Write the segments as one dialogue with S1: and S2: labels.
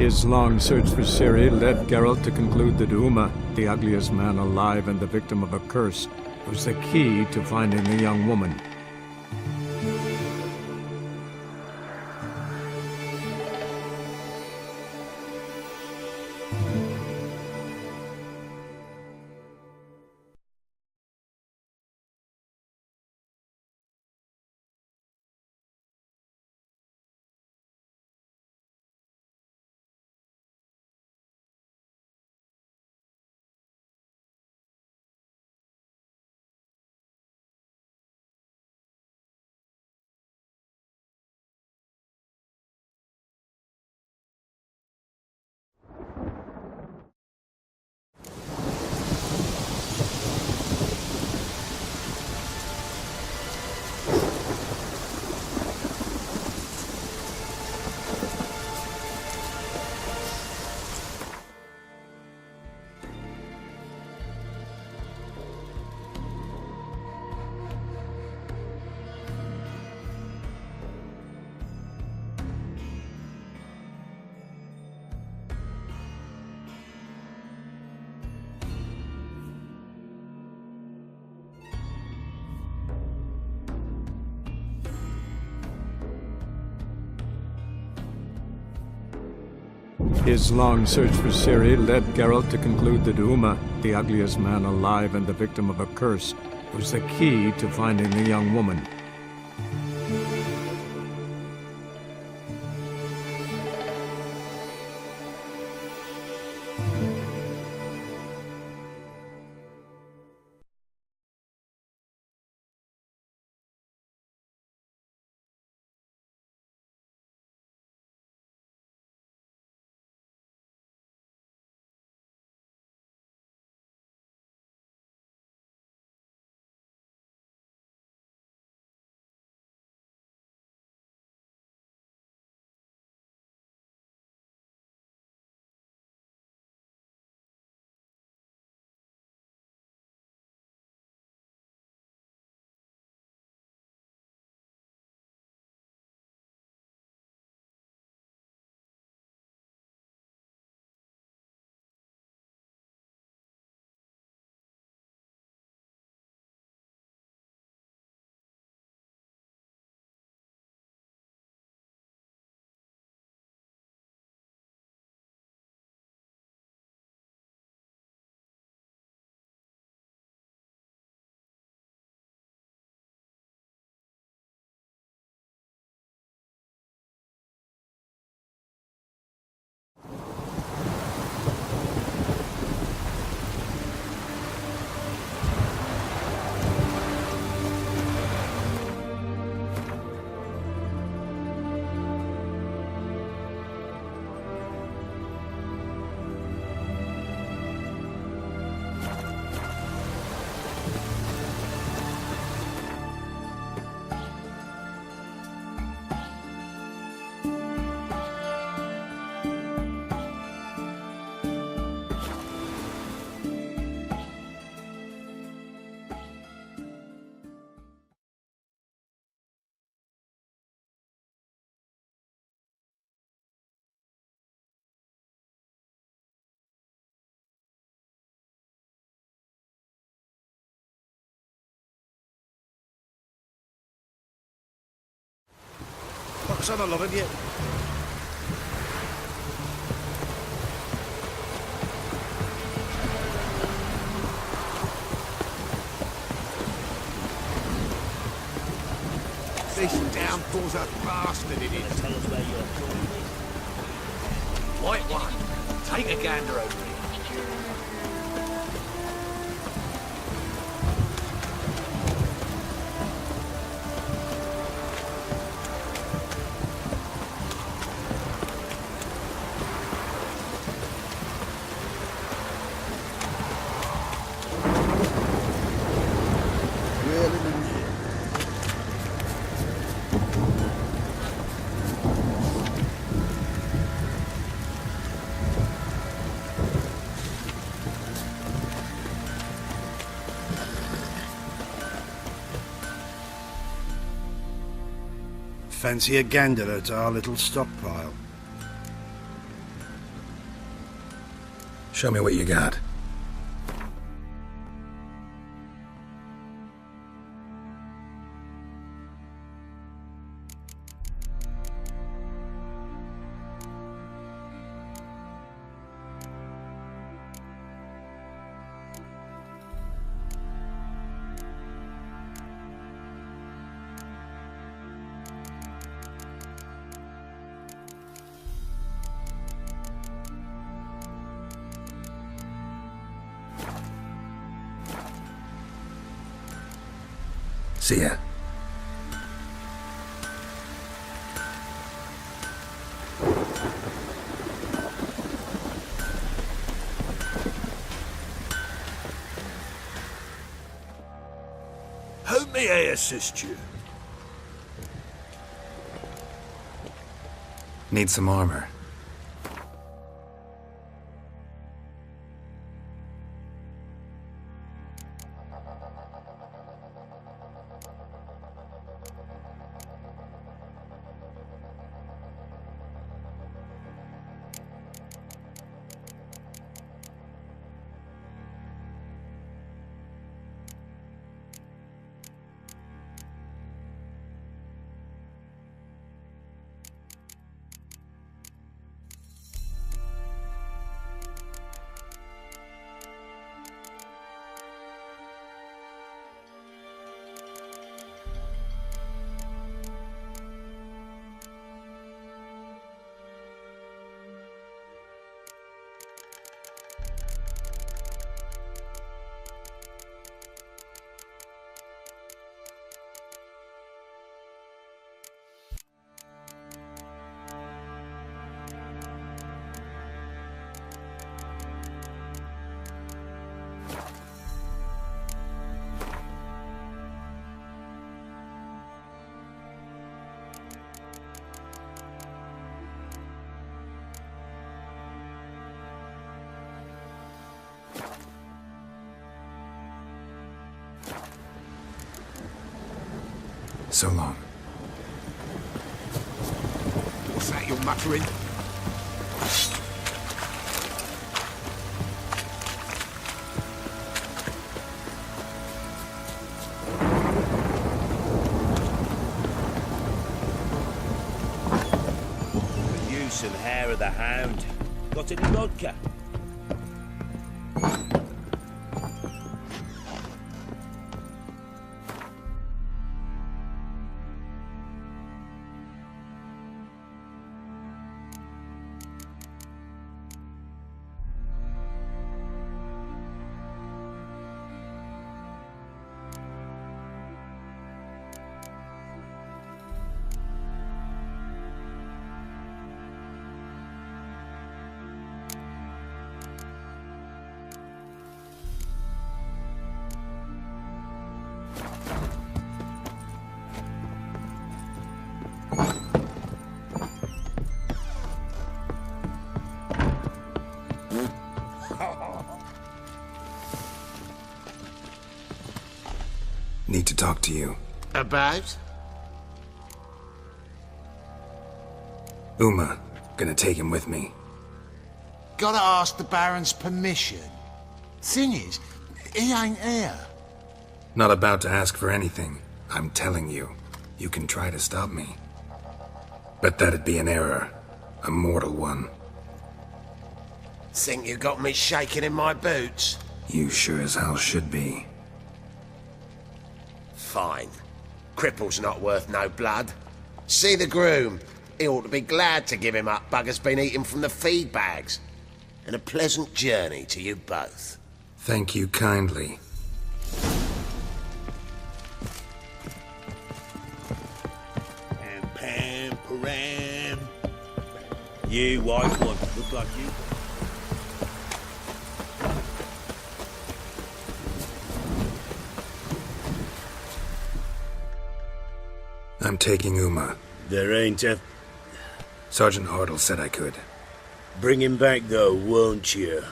S1: His long search for Ciri led Geralt to conclude that Uma, the ugliest man alive and the victim of a curse, was the key to finding the young woman. His long search for Ciri led Geralt to conclude that Uma, the ugliest man alive and the victim of a curse, was the key to finding the young woman.
S2: What's on a lot of you? This downpour's a bastard, it is.
S3: Tell us where you're going.
S2: White one, take a gander over here. Fancy a gander at our little stockpile.
S3: Show me what you got. See ya.
S2: Who may I assist you?
S3: Need some armor. So long.
S2: What's that you're muttering?
S4: The use and hair of the hound. Got any vodka?
S3: Need to talk to you.
S2: About?
S3: Uma. Gonna take him with me.
S5: Gotta ask the Baron's permission. Thing is, he ain't here.
S3: Not about to ask for anything. I'm telling you. You can try to stop me. But that'd be an error. A mortal one.
S2: Think you got me shaking in my boots?
S3: You sure as hell should be.
S2: Fine. Cripple's not worth no blood. See the groom. He ought to be glad to give him up. Bugger's been eating from the feed bags. And a pleasant journey to you both.
S3: Thank you kindly.
S4: Pam, pam, param. You white one. Look like you.
S3: I'm taking Uma.
S4: There ain't a...
S3: Sergeant Hartle said I could.
S4: Bring him back though, won't you?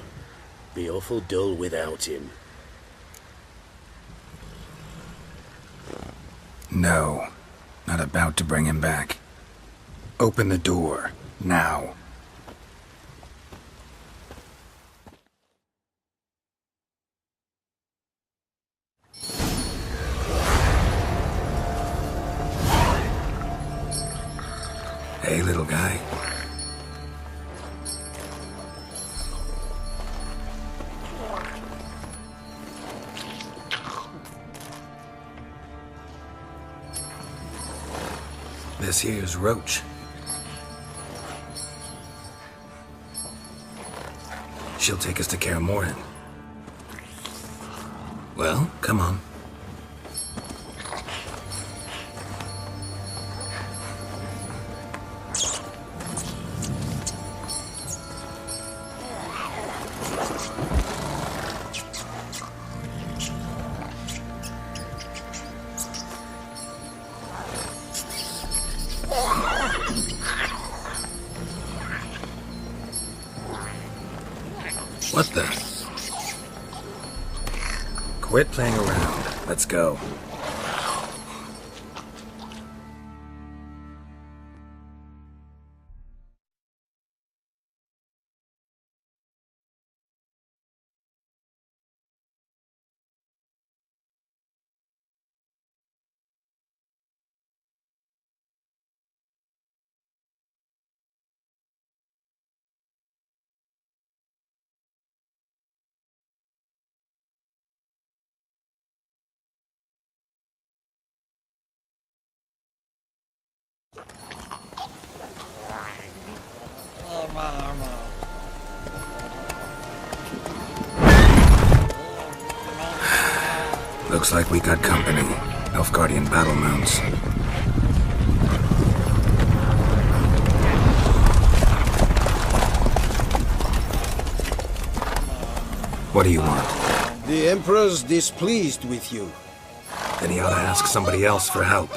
S4: Be awful dull without him.
S3: No. Not about to bring him back. Open the door. Now. Hey, little guy. This here's Roach. She'll take us to Kaer Morhen. Well, come on. What the? Quit playing around. Let's go. Looks like we got company. Nilfgaardian battle mounts. What do you want?
S6: The Emperor's displeased with you.
S3: Then he ought to ask somebody else for help.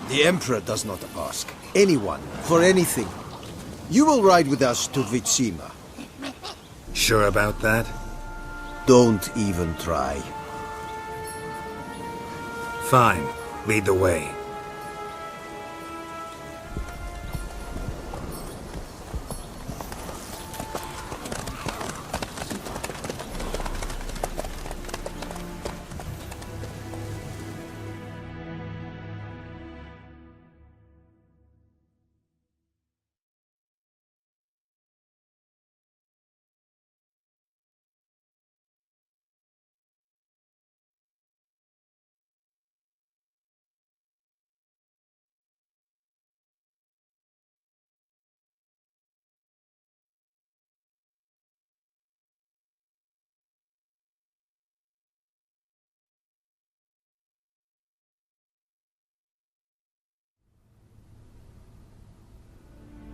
S6: The Emperor does not ask anyone for anything. You will ride with us to Vitsima.
S3: Sure about that?
S6: Don't even try.
S3: Fine. Lead the way.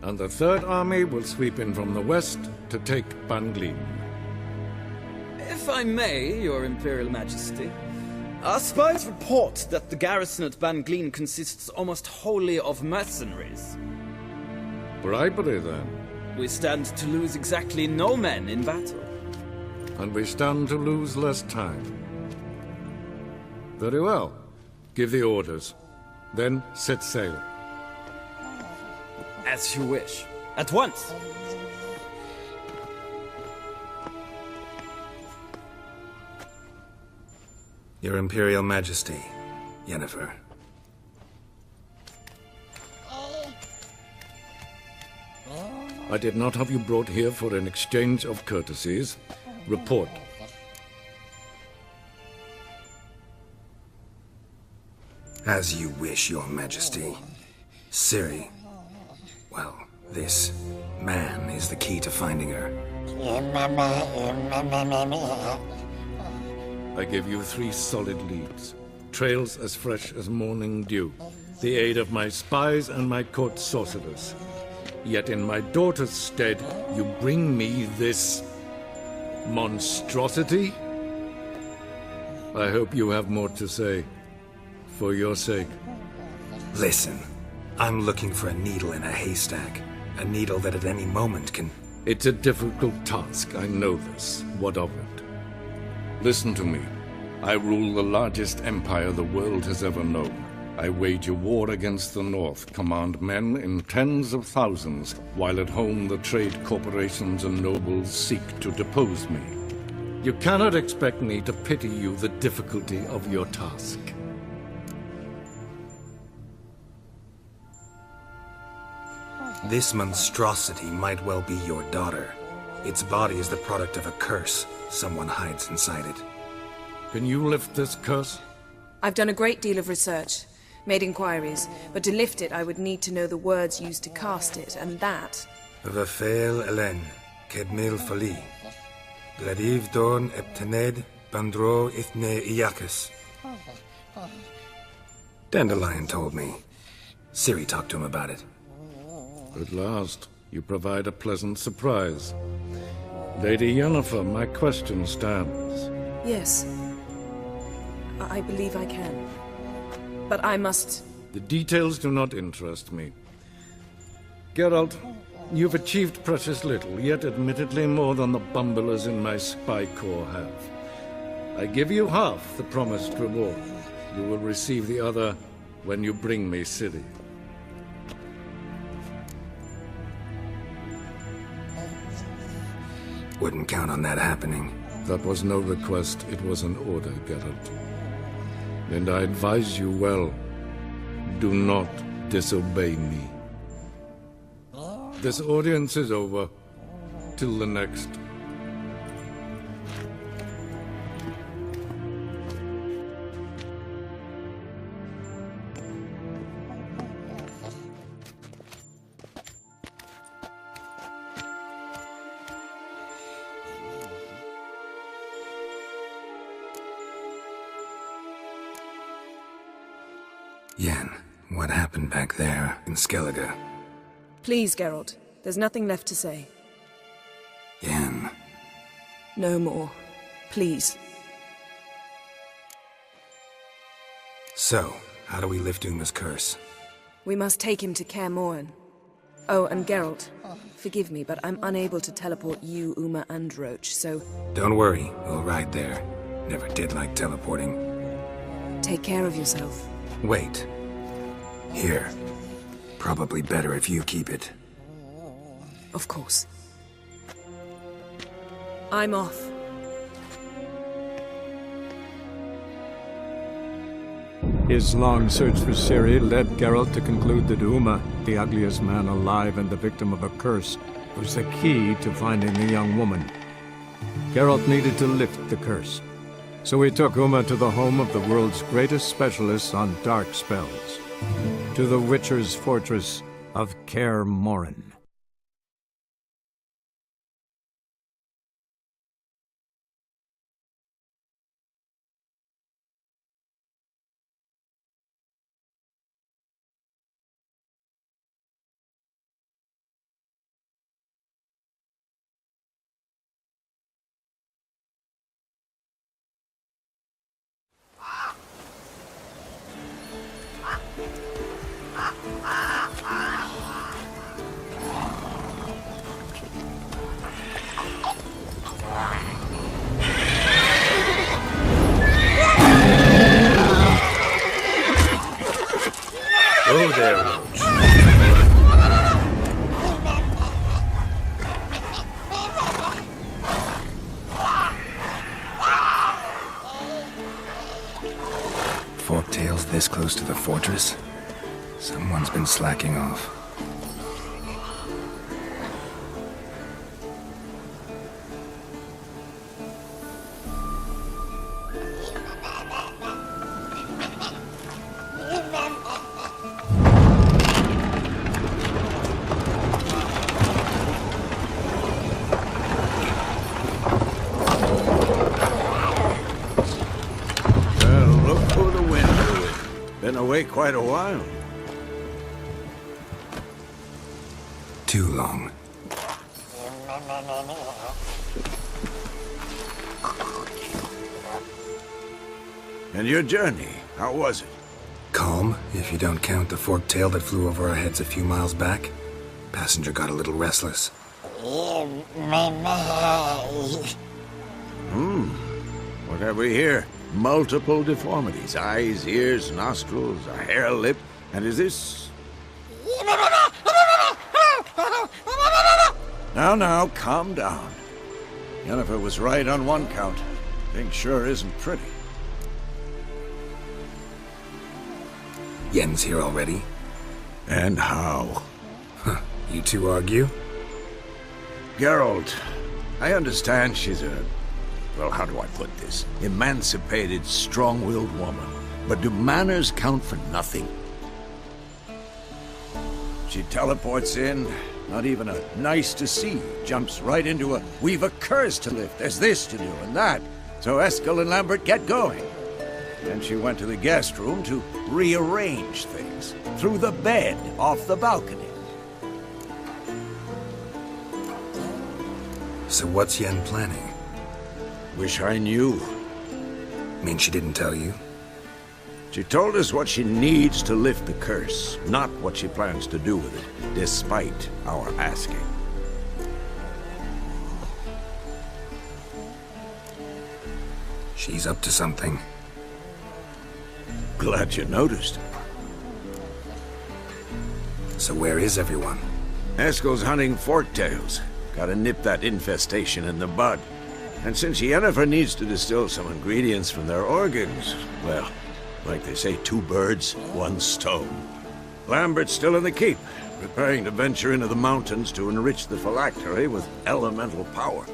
S1: And the Third Army will sweep in from the west to take Banglin.
S7: If I may, Your Imperial Majesty, our spies report that the garrison at Banglin consists almost wholly of mercenaries.
S1: Bribery, then.
S7: We stand to lose exactly no men in battle.
S1: And we stand to lose less time. Very well. Give the orders. Then set sail.
S7: As you wish. At once!
S3: Your Imperial Majesty, Yennefer.
S1: I did not have you brought here for an exchange of courtesies. Report.
S3: As you wish, Your Majesty. Ciri. Well, this man is the key to finding her.
S1: I give you 3 solid leads. Trails as fresh as morning dew. The aid of my spies and my court sorcerers. Yet in my daughter's stead, you bring me this monstrosity? I hope you have more to say. For your sake.
S3: Listen. I'm looking for a needle in a haystack. A needle that at any moment can...
S1: It's a difficult task, I know this. What of it? Listen to me. I rule the largest empire the world has ever known. I wage a war against the North, command men in tens of thousands, while at home the trade corporations and nobles seek to depose me. You cannot expect me to pity you the difficulty of your task.
S3: This monstrosity might well be your daughter. Its body is the product of a curse. Someone hides inside it.
S1: Can you lift this curse?
S8: I've done a great deal of research, made inquiries, but to lift it I would need to know the words used to cast it, and that...
S3: Vafel Elen, Kedmil Fali. Gladiv Dorn Eptened, Bandro Ithne Iakis. Dandelion told me. Ciri talked to him about it.
S1: At last, you provide a pleasant surprise. Lady Yennefer, my question stands.
S8: Yes. I believe I can. But I must...
S1: The details do not interest me. Geralt, you've achieved precious little, yet admittedly more than the bumblers in my spy corps have. I give you half the promised reward. You will receive the other when you bring me Ciri.
S3: Wouldn't count on that happening.
S1: That was no request, it was an order, Geralt. And I advise you well, do not disobey me. This audience is over. Till the next.
S3: Yen, what happened back there in Skellige?
S8: Please, Geralt. There's nothing left to say.
S3: Yen.
S8: No more. Please.
S3: So, how do we lift Uma's curse?
S8: We must take him to Kaer Morhen. Oh, and Geralt, forgive me, but I'm unable to teleport you, Uma, and Roach, so...
S3: Don't worry, we'll ride there. Never did like teleporting.
S8: Take care of yourself.
S3: Wait. Here. Probably better if you keep it.
S8: Of course. I'm off.
S9: His long search for Ciri led Geralt to conclude that Uma, the ugliest man alive and the victim of a curse, was the key to finding the young woman. Geralt needed to lift the curse, so he took Uma to the home of the world's greatest specialists on dark spells, to the Witcher's fortress of Kaer Morhen.
S4: Oh, there, Roach.
S3: Forktails this close to the fortress? Someone's been slacking off.
S10: Been away quite a while.
S3: Too long.
S10: And your journey, how was it?
S3: Calm, if you don't count the forktail that flew over our heads a few miles back. Passenger got a little restless.
S10: What have we here? Multiple deformities. Eyes, ears, nostrils, a hair lip. And is this... Now, calm down. Yennefer was right on one count. Thing sure isn't pretty.
S3: Yen's here already?
S10: And how?
S3: You two argue?
S10: Geralt, I understand she's a... well, how do I put this? Emancipated, strong-willed woman. But do manners count for nothing? She teleports in, not even a nice to see, jumps right into a we've a curse to lift, there's this to do and that. So Eskel and Lambert get going. Then she went to the guest room to rearrange things. Through the bed, off the balcony.
S3: So what's Yen planning?
S10: Wish I knew.
S3: Mean she didn't tell you?
S10: She told us what she needs to lift the curse, not what she plans to do with it, despite our asking.
S3: She's up to something.
S10: Glad you noticed.
S3: So where is everyone?
S10: Eskel's hunting forktails. Gotta nip that infestation in the bud. And since Yennefer needs to distill some ingredients from their organs, well, like they say, 2 birds, 1 stone. Lambert's still in the keep, preparing to venture into the mountains to enrich the phylactery with elemental power.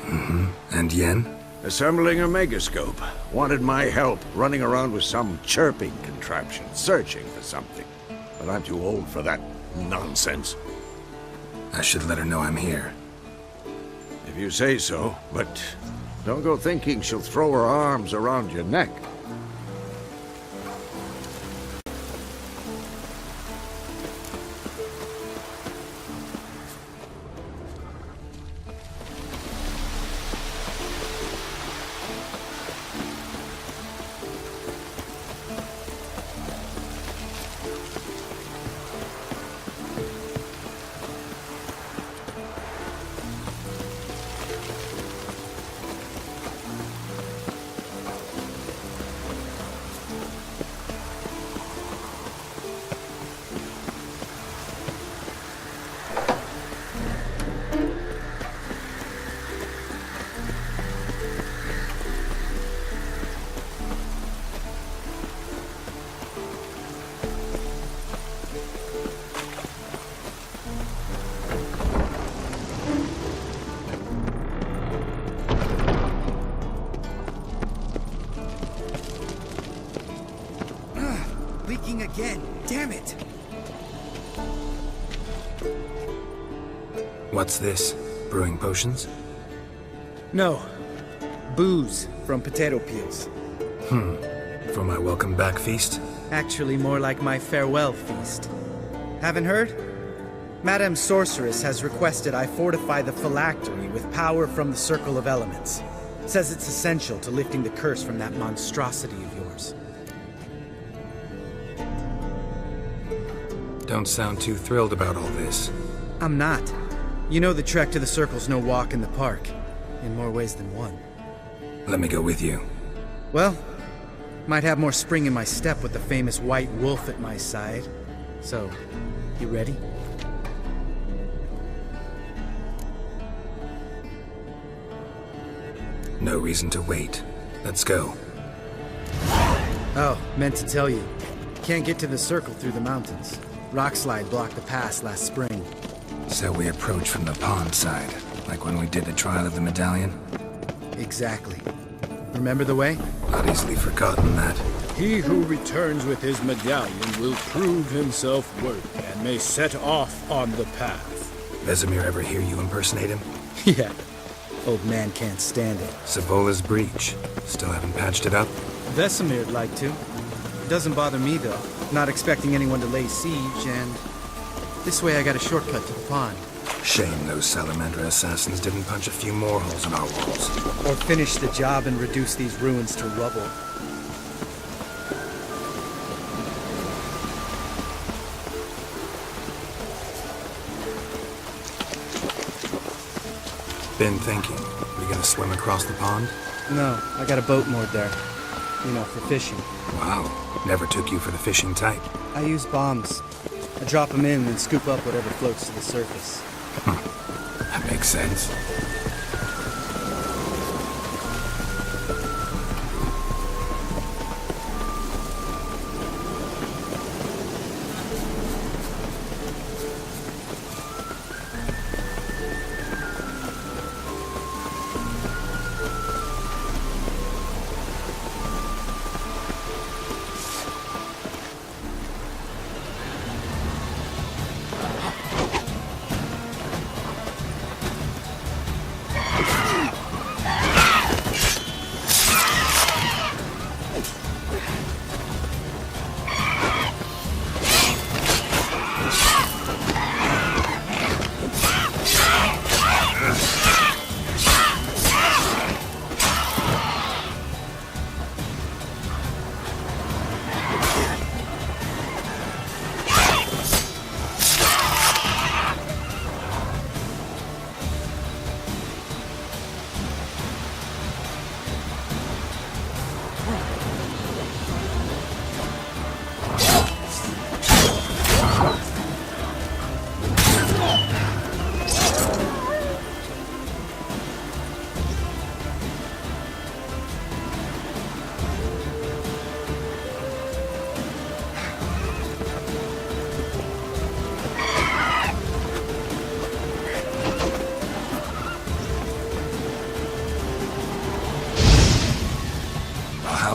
S3: Mm-hmm. And Yen?
S10: Assembling a megascope. Wanted my help running around with some chirping contraption, searching for something. But I'm too old for that nonsense.
S3: I should let her know I'm here.
S10: If you say so, but don't go thinking she'll throw her arms around your neck.
S6: Leaking again. Damn it!
S3: What's this? Brewing potions?
S11: No. Booze from potato peels.
S3: For my welcome back feast?
S11: Actually, more like my farewell feast. Haven't heard? Madame Sorceress has requested I fortify the phylactery with power from the Circle of Elements. Says it's essential to lifting the curse from that monstrosity of yours.
S3: Don't sound too thrilled about all this.
S11: I'm not. You know the trek to the Circle's no walk in the park. In more ways than one.
S3: Let me go with you.
S11: Well, might have more spring in my step with the famous white wolf at my side. So, you ready?
S3: No reason to wait. Let's go.
S11: Oh, meant to tell you. Can't get to the Circle through the mountains. Rockslide blocked the pass last spring.
S3: So we approach from the pond side, like when we did the trial of the medallion?
S11: Exactly. Remember the way?
S3: Not easily forgotten that.
S12: He who returns with his medallion will prove himself worthy and may set off on the path.
S3: Vesemir ever hear you impersonate him?
S11: Yeah. Old man can't stand it.
S3: Savola's breach. Still haven't patched it up?
S11: Vesemir'd like to. Doesn't bother me, though. Not expecting anyone to lay siege, and this way I got a shortcut to the pond.
S3: Shame those Salamander assassins didn't punch a few more holes in our walls.
S11: Or finish the job and reduce these ruins to rubble.
S3: Been thinking. We gonna swim across the pond?
S11: No, I got a boat moored there. You know, for fishing.
S3: Wow. Never took you for the fishing type.
S11: I use bombs. I drop them in and scoop up whatever floats to the surface.
S3: That makes sense.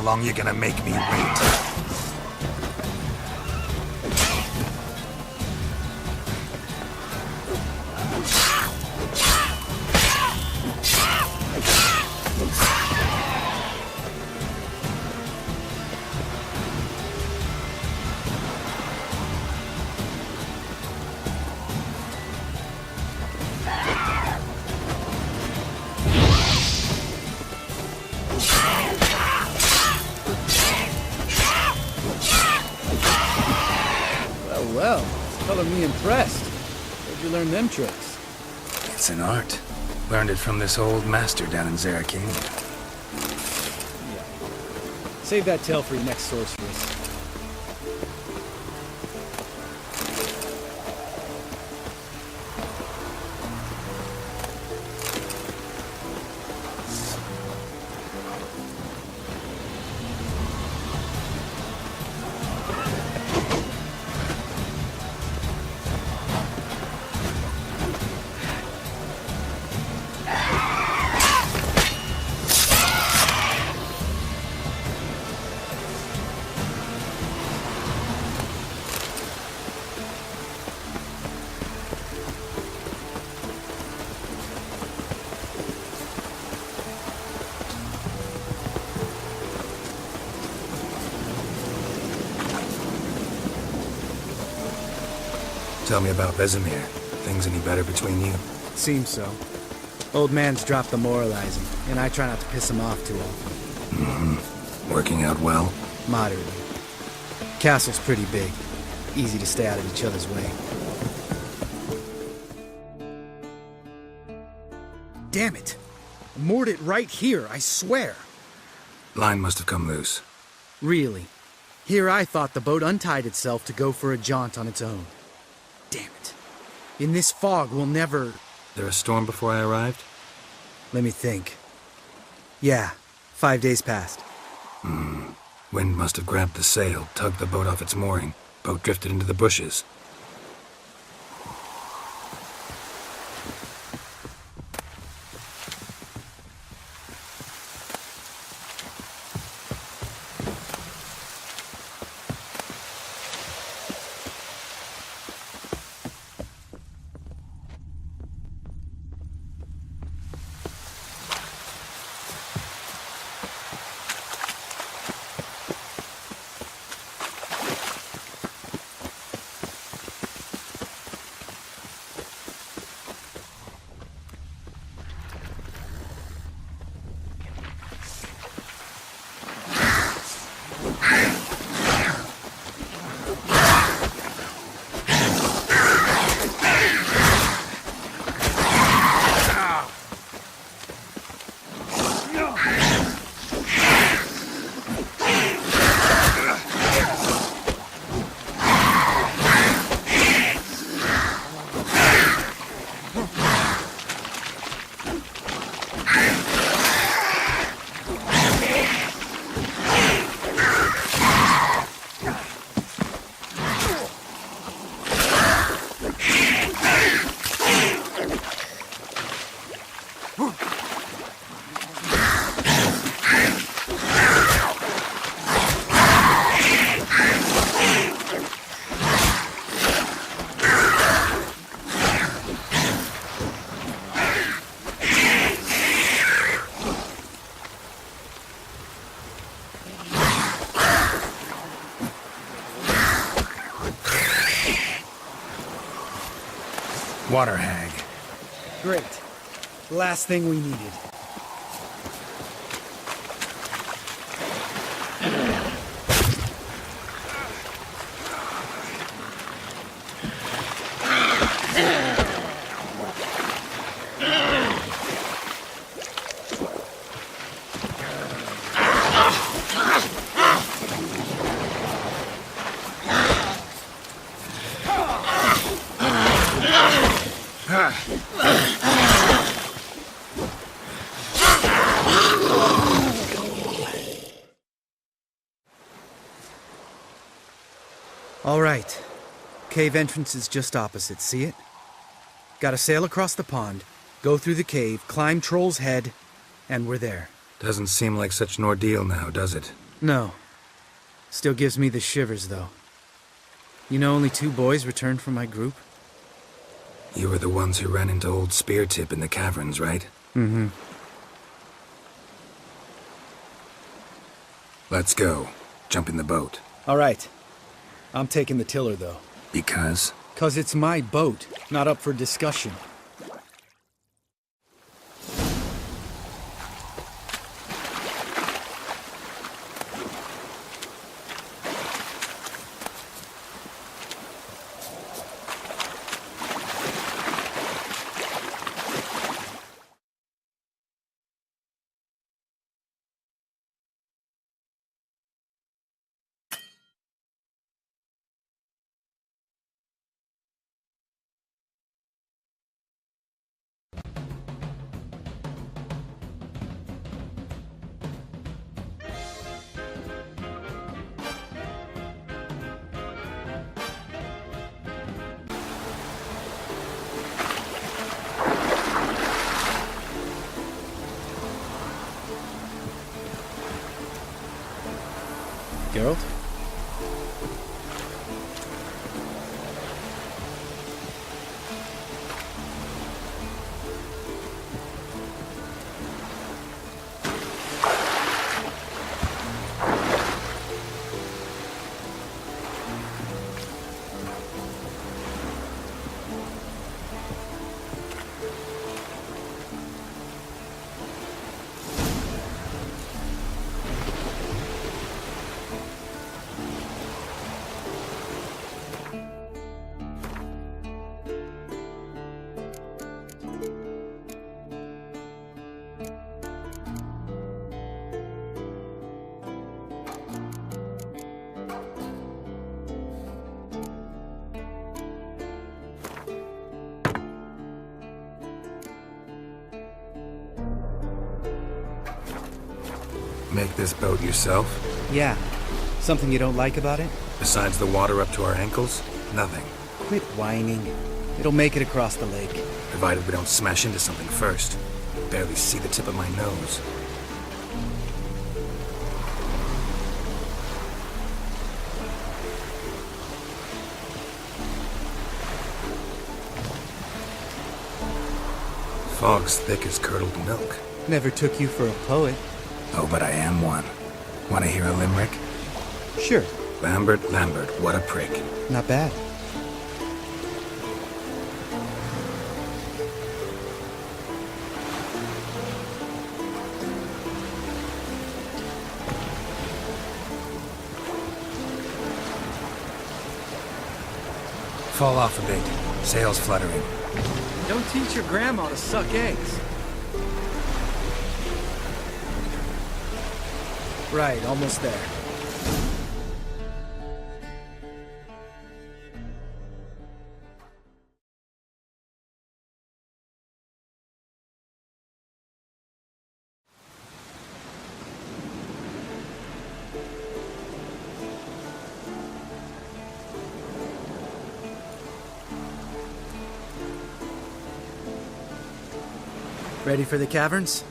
S3: How long you gonna make me wait?
S11: Well, color me impressed. Where'd you learn them tricks?
S3: It's an art. Learned it from this old master down in Zarakin.
S11: Yeah. Save that tale for your next sorceress.
S3: Tell me about Vesemir. Things any better between you?
S11: Seems so. Old man's dropped the moralizing, and I try not to piss him off too often.
S3: Mm-hmm. Working out well?
S11: Moderately. Castle's pretty big. Easy to stay out of each other's way. Damn it! I moored it right here, I swear!
S3: Line must have come loose.
S11: Really? Here I thought the boat untied itself to go for a jaunt on its own. Damn it. In this fog, we'll never...
S3: There a storm before I arrived?
S11: Let me think. Yeah, 5 days passed.
S3: Wind must have grabbed the sail, tugged the boat off its mooring. Boat drifted into the bushes. Water hag.
S11: Great. Last thing we needed. All right. Cave entrance is just opposite, see it? Gotta sail across the pond, go through the cave, climb Troll's Head, and we're there.
S3: Doesn't seem like such an ordeal now, does it?
S11: No. Still gives me the shivers, though. You know only 2 boys returned from my group?
S3: You were the ones who ran into old Speartip in the caverns, right?
S11: Mm-hmm.
S3: Let's go. Jump in the boat.
S11: All right. I'm taking the tiller, though.
S3: Because?
S11: 'Cause it's my boat, not up for discussion. Geralt?
S3: Make this boat yourself?
S11: Yeah. Something you don't like about it?
S3: Besides the water up to our ankles? Nothing.
S11: Quit whining. It'll make it across the lake.
S3: Provided we don't smash into something first. Barely see the tip of my nose. Fog's thick as curdled milk.
S11: Never took you for a poet.
S3: Oh, but I am one. Want to hear a limerick?
S11: Sure.
S3: Lambert, what a prick.
S11: Not bad.
S3: Fall off a bit. Sails fluttering.
S7: Don't teach your grandma to suck eggs.
S11: Right, almost there. Ready for the caverns?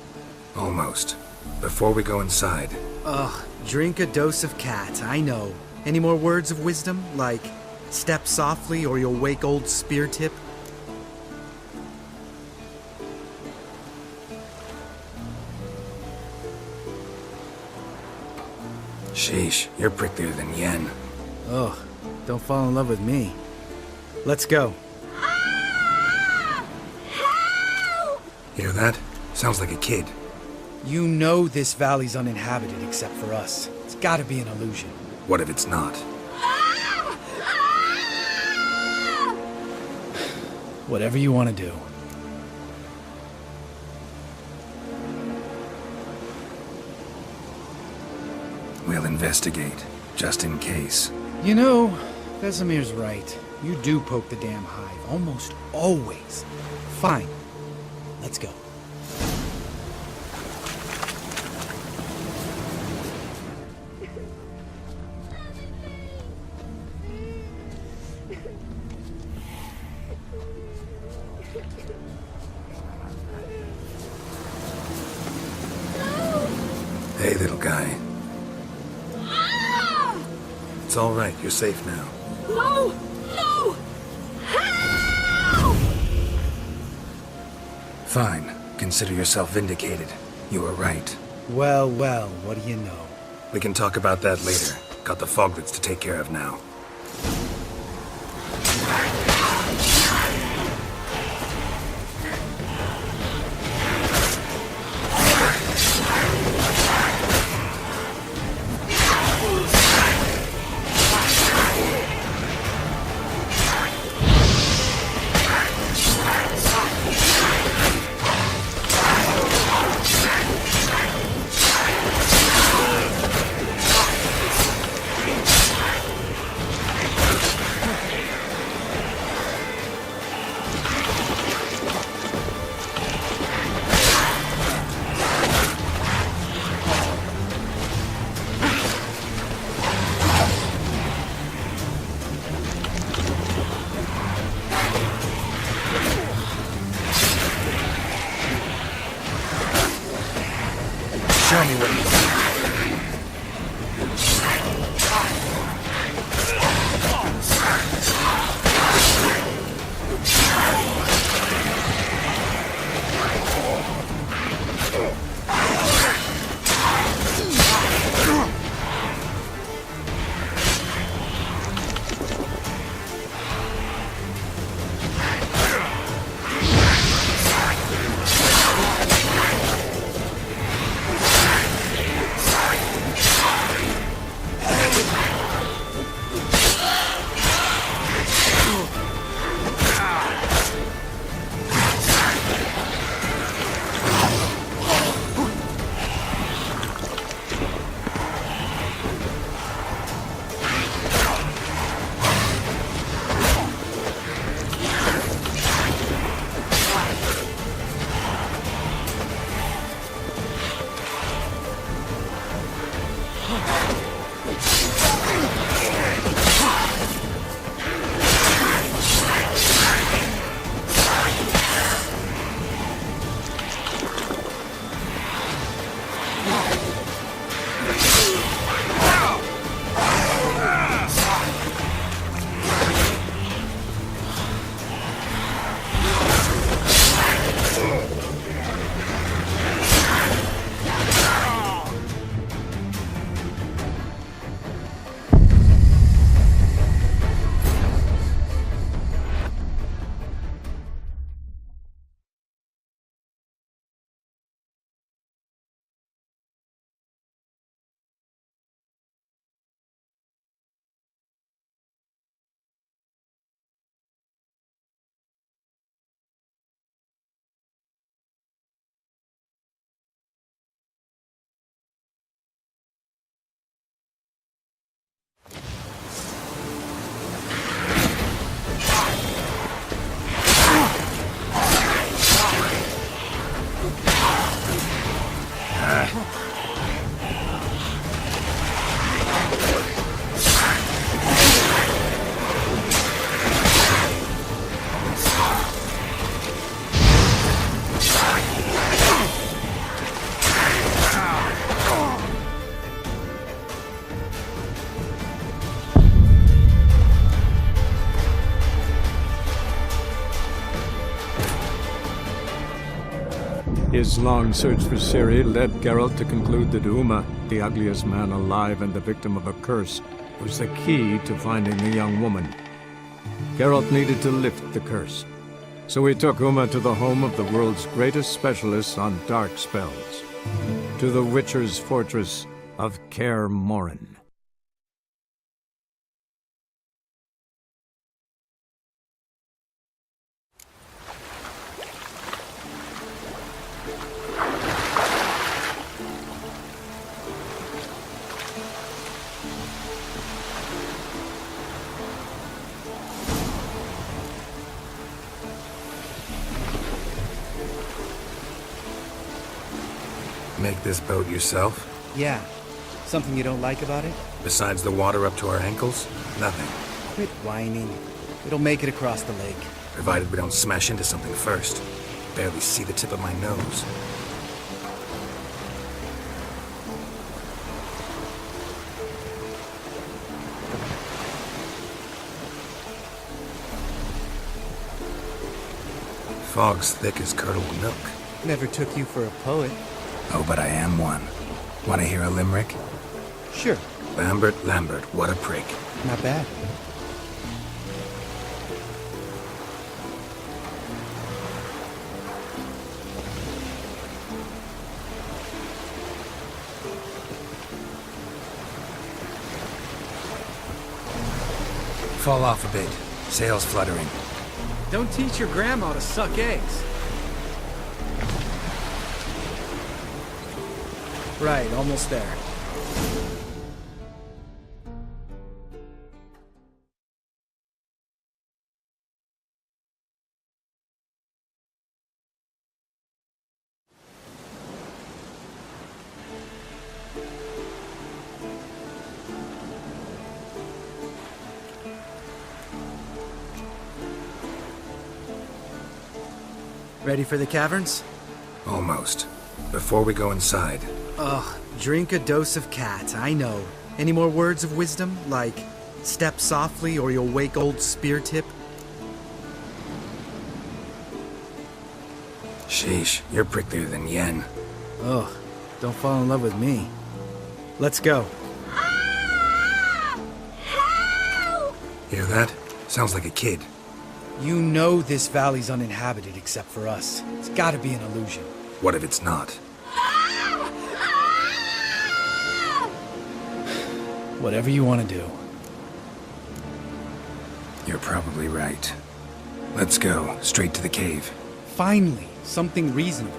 S3: Almost. Before we go inside...
S11: Ugh, drink a dose of cat, I know. Any more words of wisdom? Like, step softly or you'll wake old Speartip?
S3: Sheesh, you're pricklier than Yen.
S11: Ugh, don't fall in love with me. Let's go.
S3: Hear that? Sounds like a kid.
S11: You know this valley's uninhabited except for us. It's gotta be an illusion.
S3: What if it's not?
S11: Whatever you want to do.
S3: We'll investigate, just in case.
S11: You know, Vesemir's right. You do poke the damn hive, almost always. Fine. Let's go.
S3: Hey, little guy. It's all right. You're safe now.
S8: No! No! Help!
S3: Fine. Consider yourself vindicated. You were right.
S11: Well, well, what do you know?
S3: We can talk about that later. Got the foglets to take care of now.
S11: Show me what you got.
S9: His long search for Ciri led Geralt to conclude that Uma, the ugliest man alive and the victim of a curse, was the key to finding the young woman. Geralt needed to lift the curse, so he took Uma to the home of the world's greatest specialists on dark spells, to the Witcher's fortress of Kaer Morhen.
S3: Make this boat yourself?
S11: Yeah. Something you don't like about it?
S3: Besides the water up to our ankles? Nothing.
S11: Quit whining. It'll make it across the lake.
S3: Provided we don't smash into something first. Barely see the tip of my nose. Fog's thick as curdled milk.
S11: Never took you for a poet.
S3: Oh, but I am one. Want to hear a limerick?
S11: Sure.
S3: Lambert, Lambert, what a prick.
S11: Not bad.
S3: Fall off a bit. Sails fluttering.
S13: Don't teach your grandma to suck eggs.
S11: Right, almost there. Ready for the caverns?
S3: Almost. Before we go inside.
S11: Ugh, drink a dose of cat, I know. Any more words of wisdom, like step softly or you'll wake old spear tip?
S3: Sheesh, you're pricklier than Yen.
S11: Ugh, don't fall in love with me. Let's go.
S3: Hear that? Sounds like a kid.
S11: You know this valley's uninhabited except for us. It's gotta be an illusion.
S3: What if it's not?
S11: Whatever you want to do.
S3: You're probably right. Let's go, straight to the cave.
S11: Finally, something reasonable.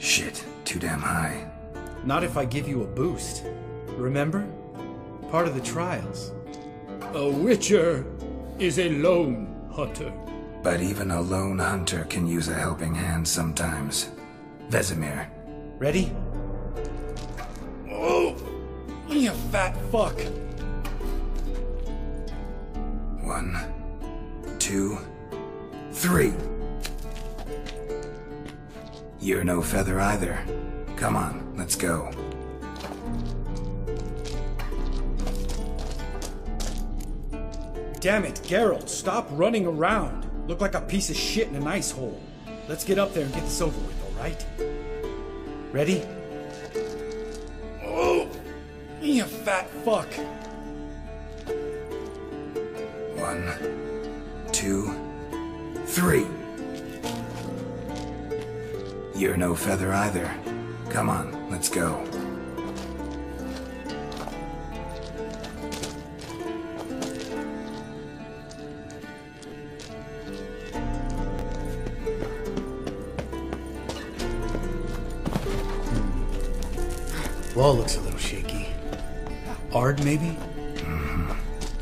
S3: Shit, too damn high.
S11: Not if I give you a boost. Remember? Part of the trials.
S12: A witcher is a lone hunter.
S3: But even a lone hunter can use a helping hand sometimes. Vesemir.
S11: Ready? Oh! You fat fuck!
S3: 1, 2, 3. You're no feather either. Come on, let's go.
S11: Damn it, Geralt, stop running around. Look like a piece of shit in an ice hole. Let's get up there and get this over with, alright? Ready? Oh! You fat fuck!
S3: 1, 2, 3. You're no feather either. Come on, let's go.
S11: Wall looks a little shaky. Ard, maybe?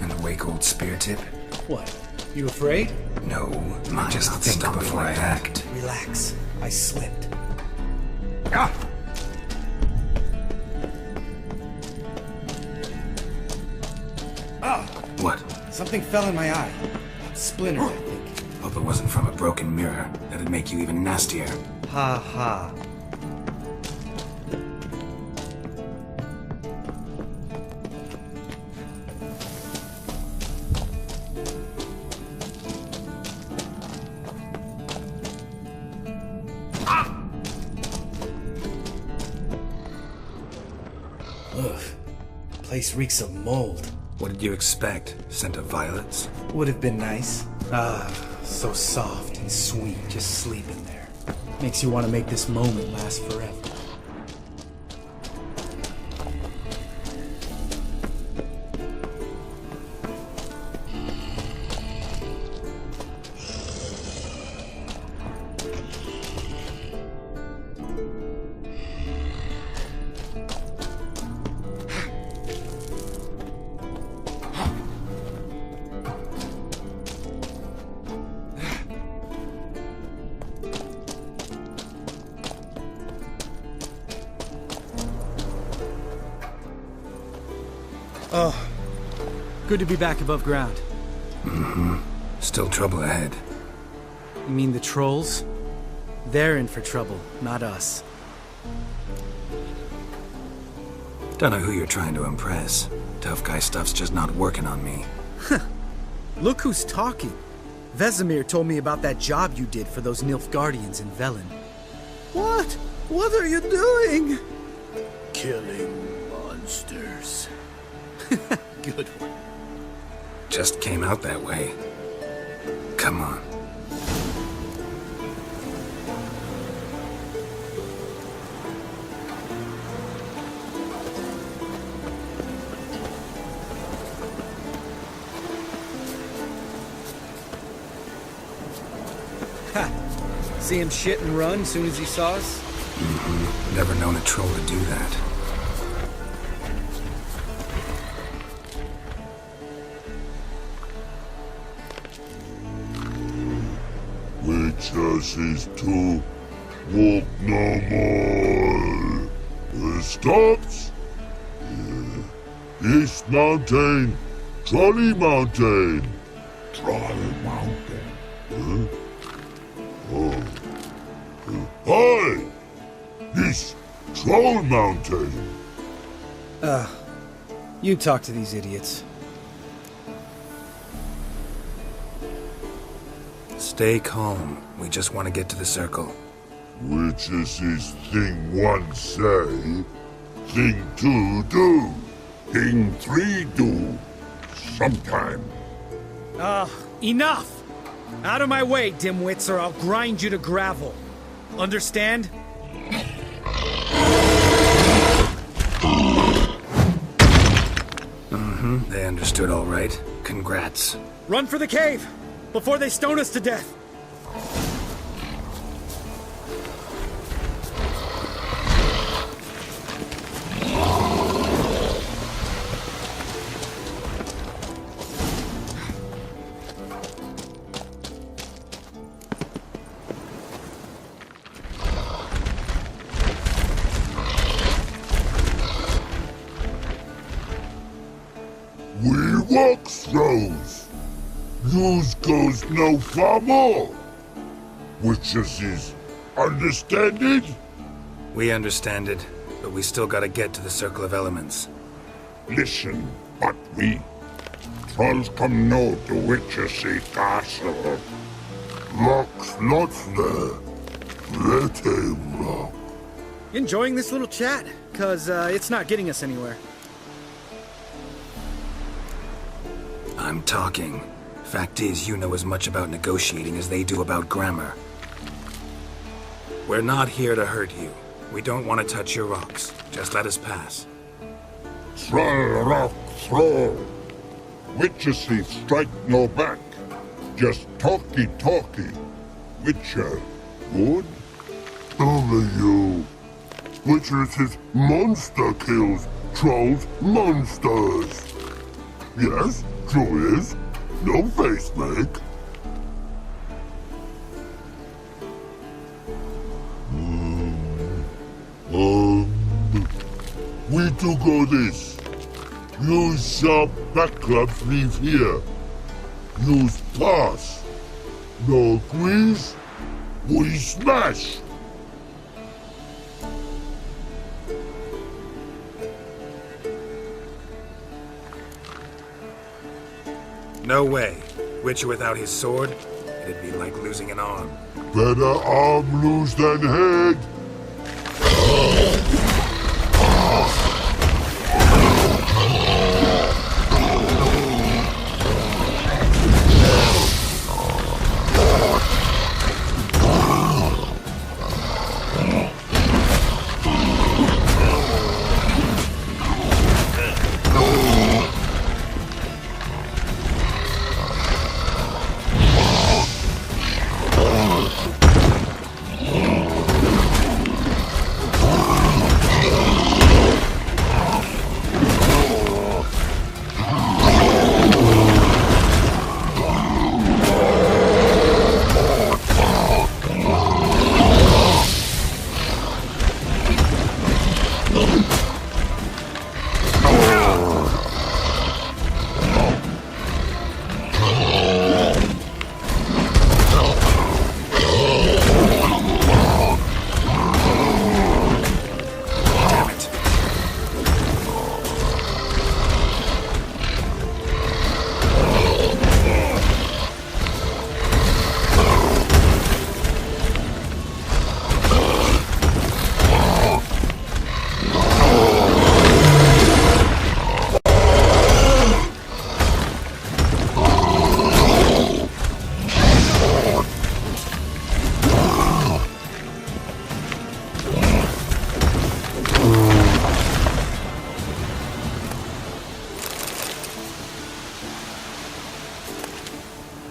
S3: And a wake old spear tip?
S11: What? You afraid?
S3: No, I just think before I act.
S11: Relax. I slipped.
S3: Ah!
S11: Ah!
S3: What?
S11: Something fell in my eye. Splintered, I think.
S3: Hope it wasn't from a broken mirror. That'd make you even nastier.
S11: Ha ha. Ugh. Place reeks of mold.
S3: What did you expect? Scent of violets?
S11: Would have been nice. Ah, so soft and sweet just sleeping there. Makes you want to make this moment last forever.
S13: Oh, good to be back above ground.
S3: Mm-hmm. Still trouble ahead.
S11: You mean the trolls? They're in for trouble, not us.
S3: Don't know who you're trying to impress. Tough guy stuff's just not working on me.
S11: Look who's talking. Vesemir told me about that job you did for those Nilfgaardians in Velen.
S4: What? What are you doing? Killing monsters. Good one.
S3: Just came out that way. Come on.
S13: Ha! See him shit and run as soon as he saw us?
S3: Mm-hmm. Never known a troll to do that.
S14: Witches is to walk no more. Stops? East Mountain, Trolley Mountain. Trolley Mountain? Huh? Oh. Hi! This Troll Mountain.
S11: You talk to these idiots.
S3: Stay calm. We just want to get to the circle.
S14: Which is this thing one say, thing two do, thing three do, sometime.
S11: Enough! Out of my way, dimwits, or I'll grind you to gravel. Understand?
S3: Mm-hmm. They understood all right. Congrats.
S11: Run for the cave! Before they stone us to death!
S14: We walk throws. News goes no far more. Witches is understand it?
S3: We understand it, but we still gotta get to the Circle of Elements.
S14: Listen, but we trolls come no to Witches castle. Rock's not there. Let him rock.
S11: Enjoying this little chat? Cause it's not getting us anywhere.
S3: I'm talking. Fact is, you know as much about negotiating as they do about grammar. We're not here to hurt you. We don't want to touch your rocks. Just let us pass.
S14: Troll rock throw. Witches strike no back. Just talky. Witcher, good? Only you. Witches monster kills. Trolls monsters. Yes, true is. No face make. We do go this. Use sharp backups leave here. Use pass. No agrees? We smash.
S3: No way. Witcher without his sword? It'd be like losing an arm.
S14: Better arm lose than head.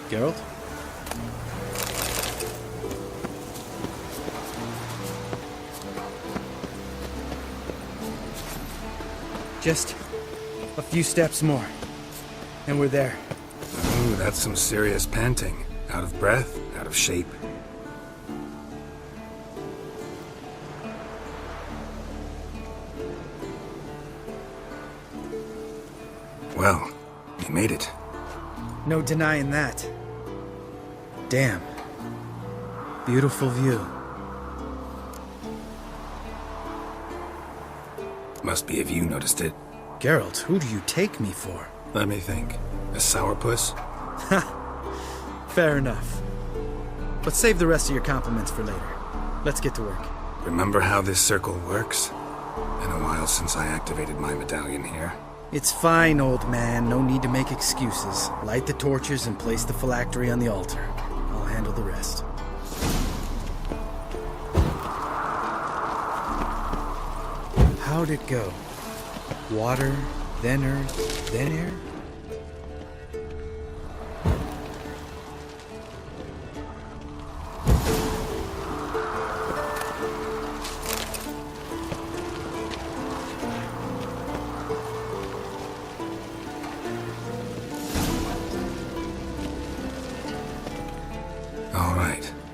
S11: Geralt? Just a few steps more, and we're there.
S3: Ooh, that's some serious panting. Out of breath, out of shape. Well, you made it.
S11: No denying that. Damn. Beautiful view.
S3: Must be if you noticed it.
S11: Geralt, who do you take me for?
S3: Let me think. A sourpuss?
S11: Fair enough. But save the rest of your compliments for later. Let's get to work.
S3: Remember how this circle works? Been a while since I activated my medallion here.
S11: It's fine, old man. No need to make excuses. Light the torches and place the phylactery on the altar. I'll handle the rest. How'd it go? Water, then earth, then air?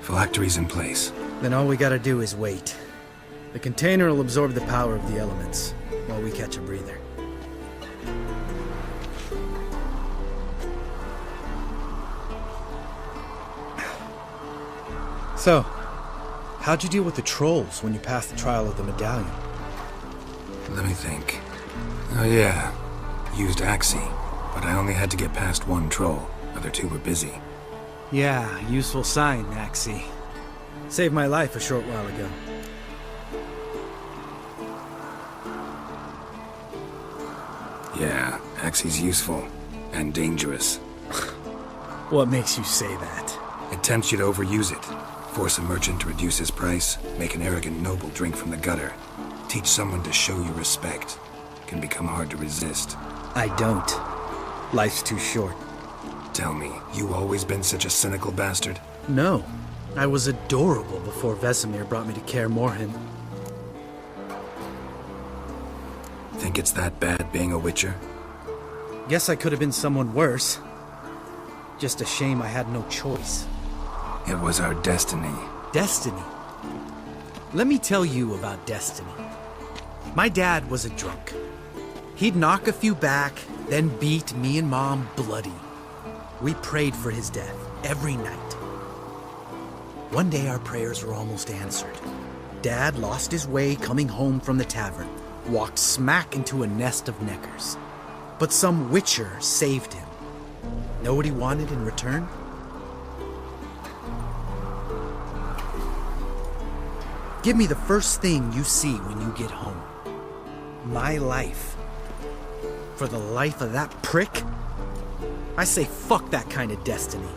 S3: Phylactery's in place.
S11: Then all we gotta do is wait. The container will absorb the power of the elements, while we catch a breather. So, how'd you deal with the trolls when you passed the trial of the medallion?
S3: Let me think. Oh yeah, used Axii, but I only had to get past one troll. Other two were busy.
S11: Yeah, useful sign, Axii. Saved my life a short while ago.
S3: Yeah, Axii's useful. And dangerous.
S11: What makes you say that?
S3: It tempts you to overuse it. Force a merchant to reduce his price. Make an arrogant noble drink from the gutter. Teach someone to show you respect. Can become hard to resist.
S11: I don't. Life's too short.
S3: Tell me, you always been such a cynical bastard?
S11: No. I was adorable before Vesemir brought me to Kaer Morhen.
S3: Think it's that bad being a witcher?
S11: Guess I could have been someone worse. Just a shame I had no choice.
S3: It was our destiny.
S11: Destiny? Let me tell you about destiny. My dad was a drunk. He'd knock a few back, then beat me and Mom bloody. We prayed for his death every night. One day our prayers were almost answered. Dad lost his way coming home from the tavern, walked smack into a nest of neckers. But some witcher saved him. Know what he wanted in return? Give me the first thing you see when you get home. My life. For the life of that prick? I say fuck that kind of destiny.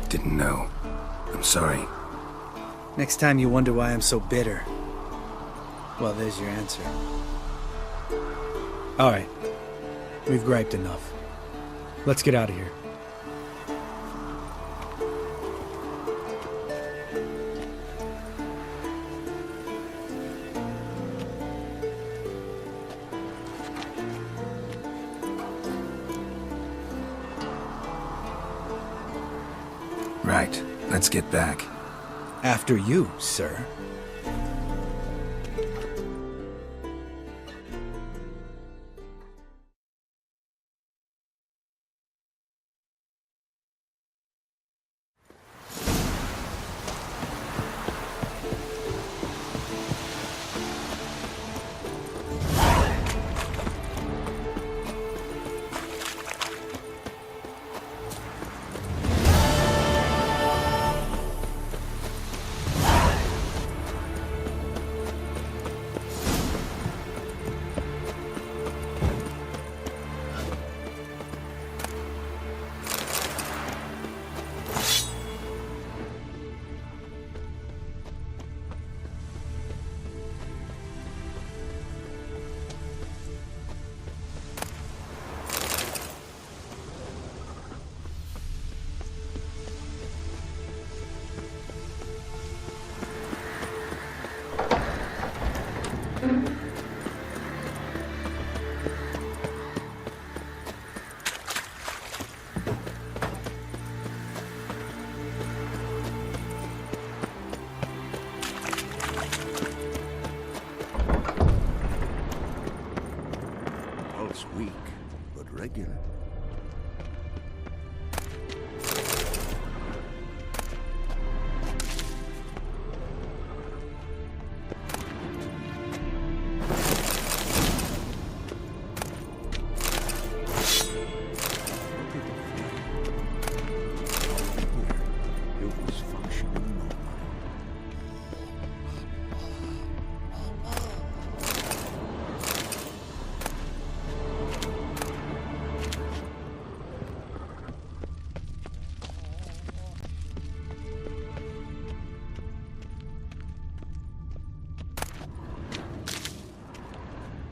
S3: Didn't know. I'm sorry.
S11: Next time you wonder why I'm so bitter, well, there's your answer. Alright. We've griped enough. Let's get out of here.
S3: Right. Let's get back.
S11: After you, sir.
S10: Pulse weak, but regular.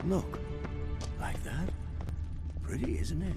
S10: Look, like that? Pretty, isn't it?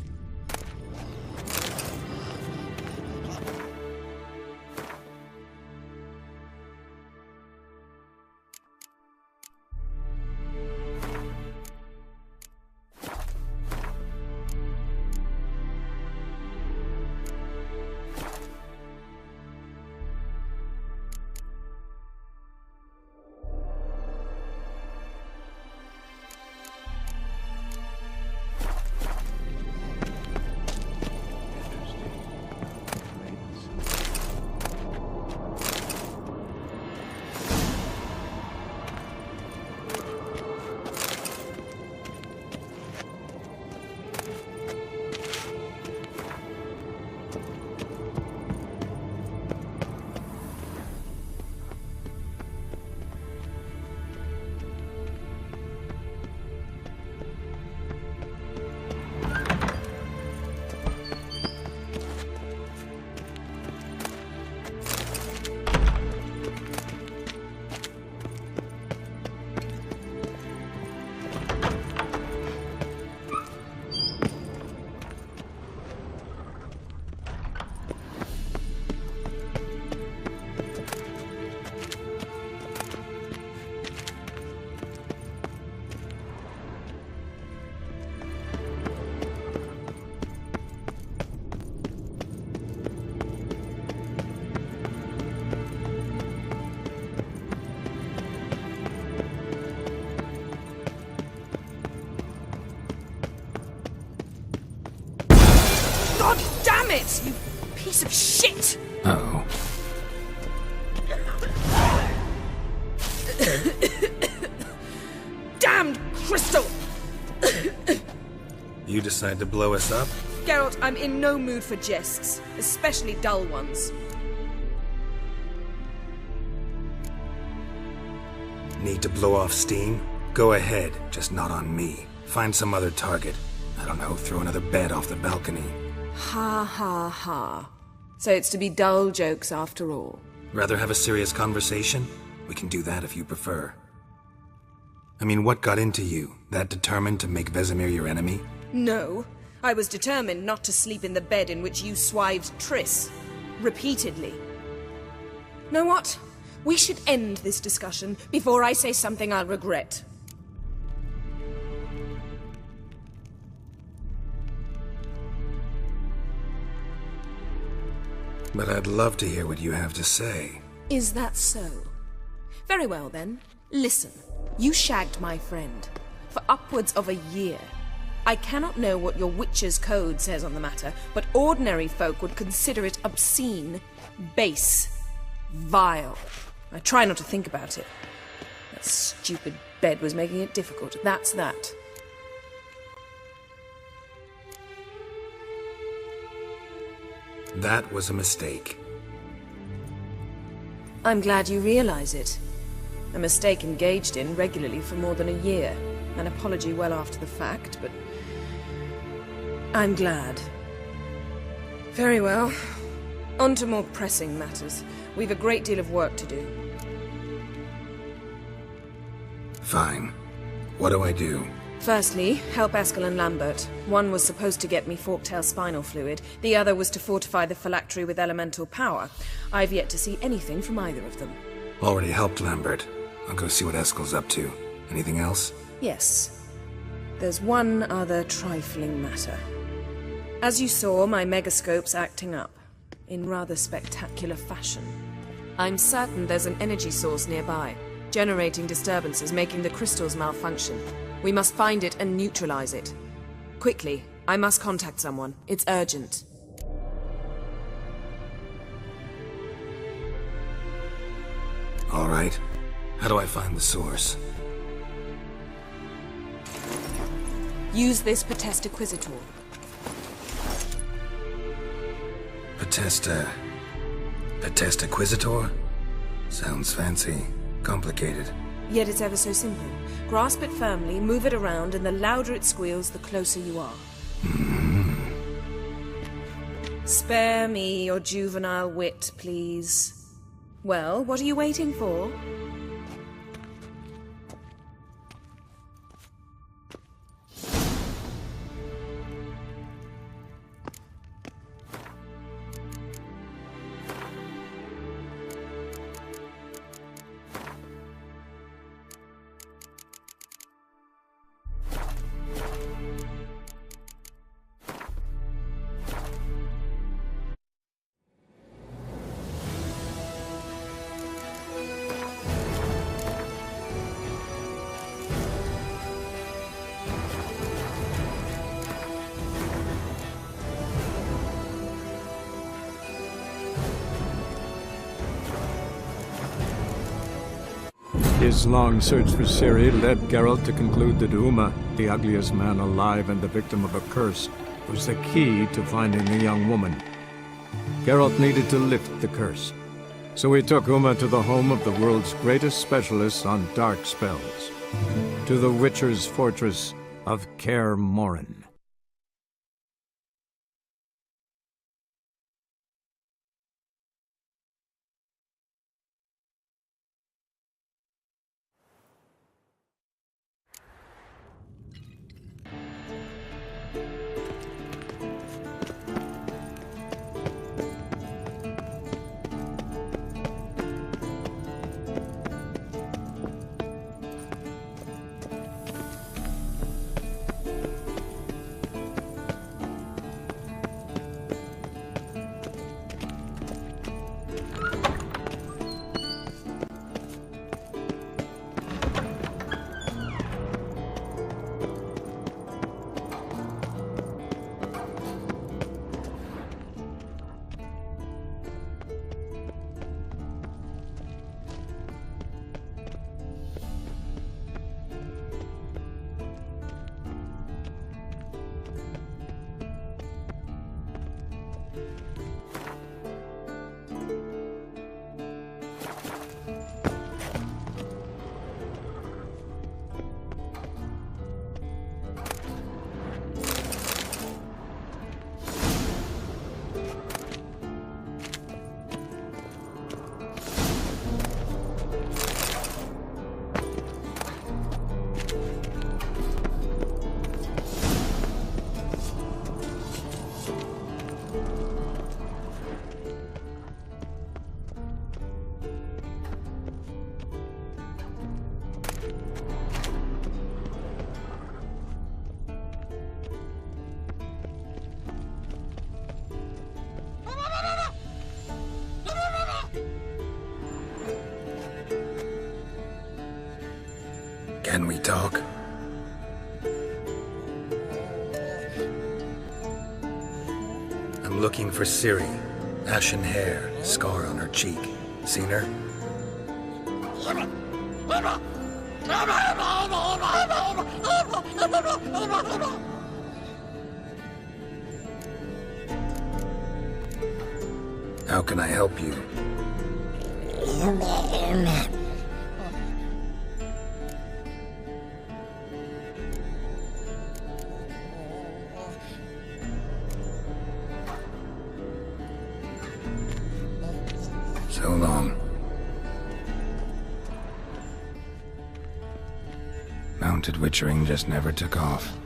S8: God damn it, you piece of shit!
S3: Uh-oh.
S8: Damned crystal!
S3: You decide to blow us up?
S8: Geralt, I'm in no mood for jests, especially dull ones.
S3: Need to blow off steam? Go ahead, just not on me. Find some other target. I don't know, throw another bed off the balcony.
S8: Ha ha ha. So it's to be dull jokes after all.
S3: Rather have a serious conversation? We can do that if you prefer. I mean, what got into you? That determined to make Vesemir your enemy?
S8: No. I was determined not to sleep in the bed in which you swived Triss. Repeatedly. Know what? We should end this discussion before I say something I'll regret.
S3: But I'd love to hear what you have to say.
S8: Is that so? Very well then. Listen. You shagged my friend. For upwards of a year. I cannot know what your Witcher's Code says on the matter, but ordinary folk would consider it obscene, base, vile. I try not to think about it. That stupid bed was making it difficult. That's that.
S3: That was a mistake.
S8: I'm glad you realize it. A mistake engaged in regularly for more than a year. An apology well after the fact, but I'm glad. Very well. On to more pressing matters. We've a great deal of work to do.
S3: Fine. What do I do?
S8: Firstly, help Eskel and Lambert. One was supposed to get me forktail spinal fluid. The other was to fortify the phylactery with elemental power. I've yet to see anything from either of them.
S3: Already helped Lambert. I'll go see what Eskel's up to. Anything else?
S8: Yes. There's one other trifling matter. As you saw, my megascope's acting up. In rather spectacular fashion. I'm certain there's an energy source nearby, generating disturbances, making the crystals malfunction. We must find it and neutralize it. Quickly, I must contact someone. It's urgent.
S3: All right. How do I find the source?
S8: Use this Potestaquisitor.
S3: Potestaquisitor? Sounds fancy. Complicated.
S8: Yet it's ever so simple. Grasp it firmly, move it around, and the louder it squeals, the closer you are. Spare me your juvenile wit, please. Well, what are you waiting for?
S9: His long search for Ciri led Geralt to conclude that Uma, the ugliest man alive and the victim of a curse, was the key to finding the young woman. Geralt needed to lift the curse, so he took Uma to the home of the world's greatest specialist on dark spells, to the Witcher's fortress of Kaer Morhen.
S3: Can we talk? I'm looking for Ciri. Ashen hair, scar on her cheek. Seen her? How can I help you? So long. Mounted witchering just never took off.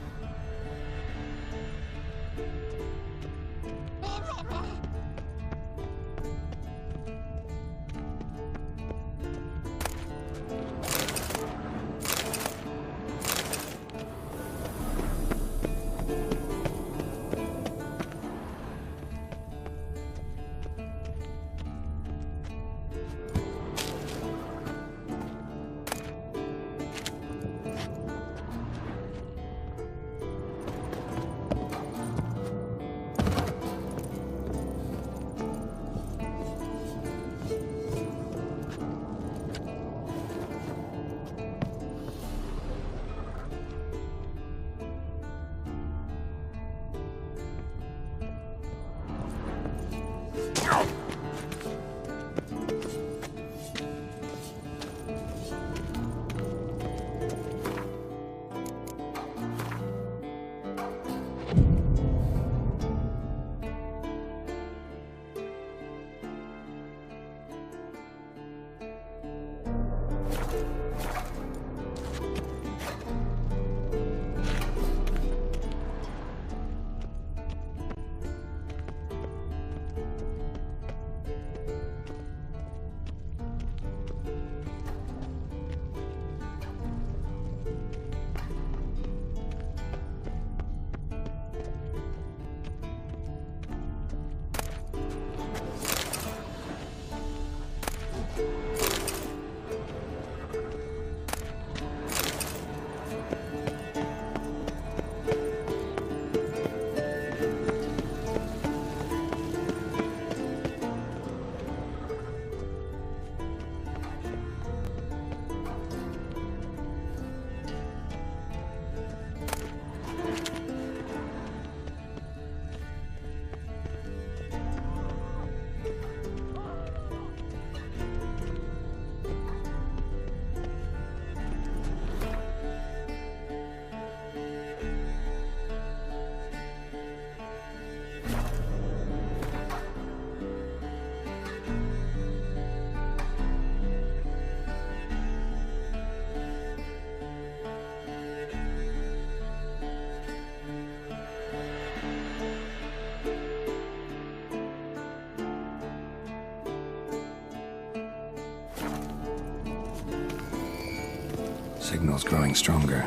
S3: Signal's growing stronger.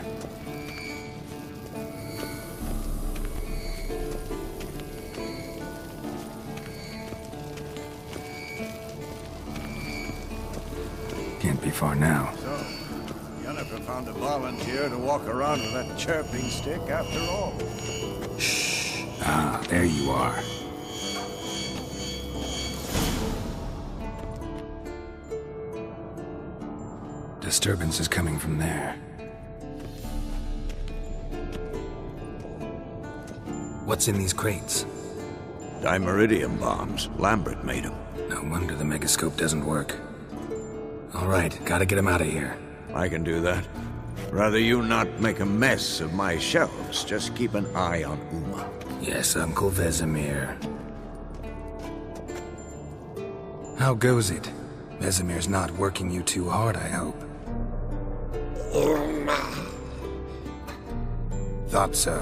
S3: Can't be far now.
S10: So, Yennefer found a volunteer to walk around with that chirping stick after all.
S3: Shh. Ah, there you are. Disturbance is coming from there. What's in these crates?
S10: Dimeridium bombs. Lambert made them.
S3: No wonder the megascope doesn't work. All right, gotta get him out of here.
S10: I can do that. Rather you not make a mess of my shelves. Just keep an eye on Uma.
S3: Yes, Uncle Vesemir. How goes it? Vesemir's not working you too hard, I hope. Thought so.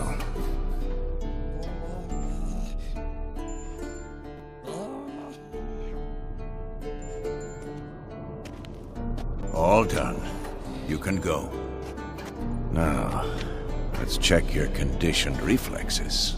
S10: All done. You can go. Now, let's check your conditioned reflexes.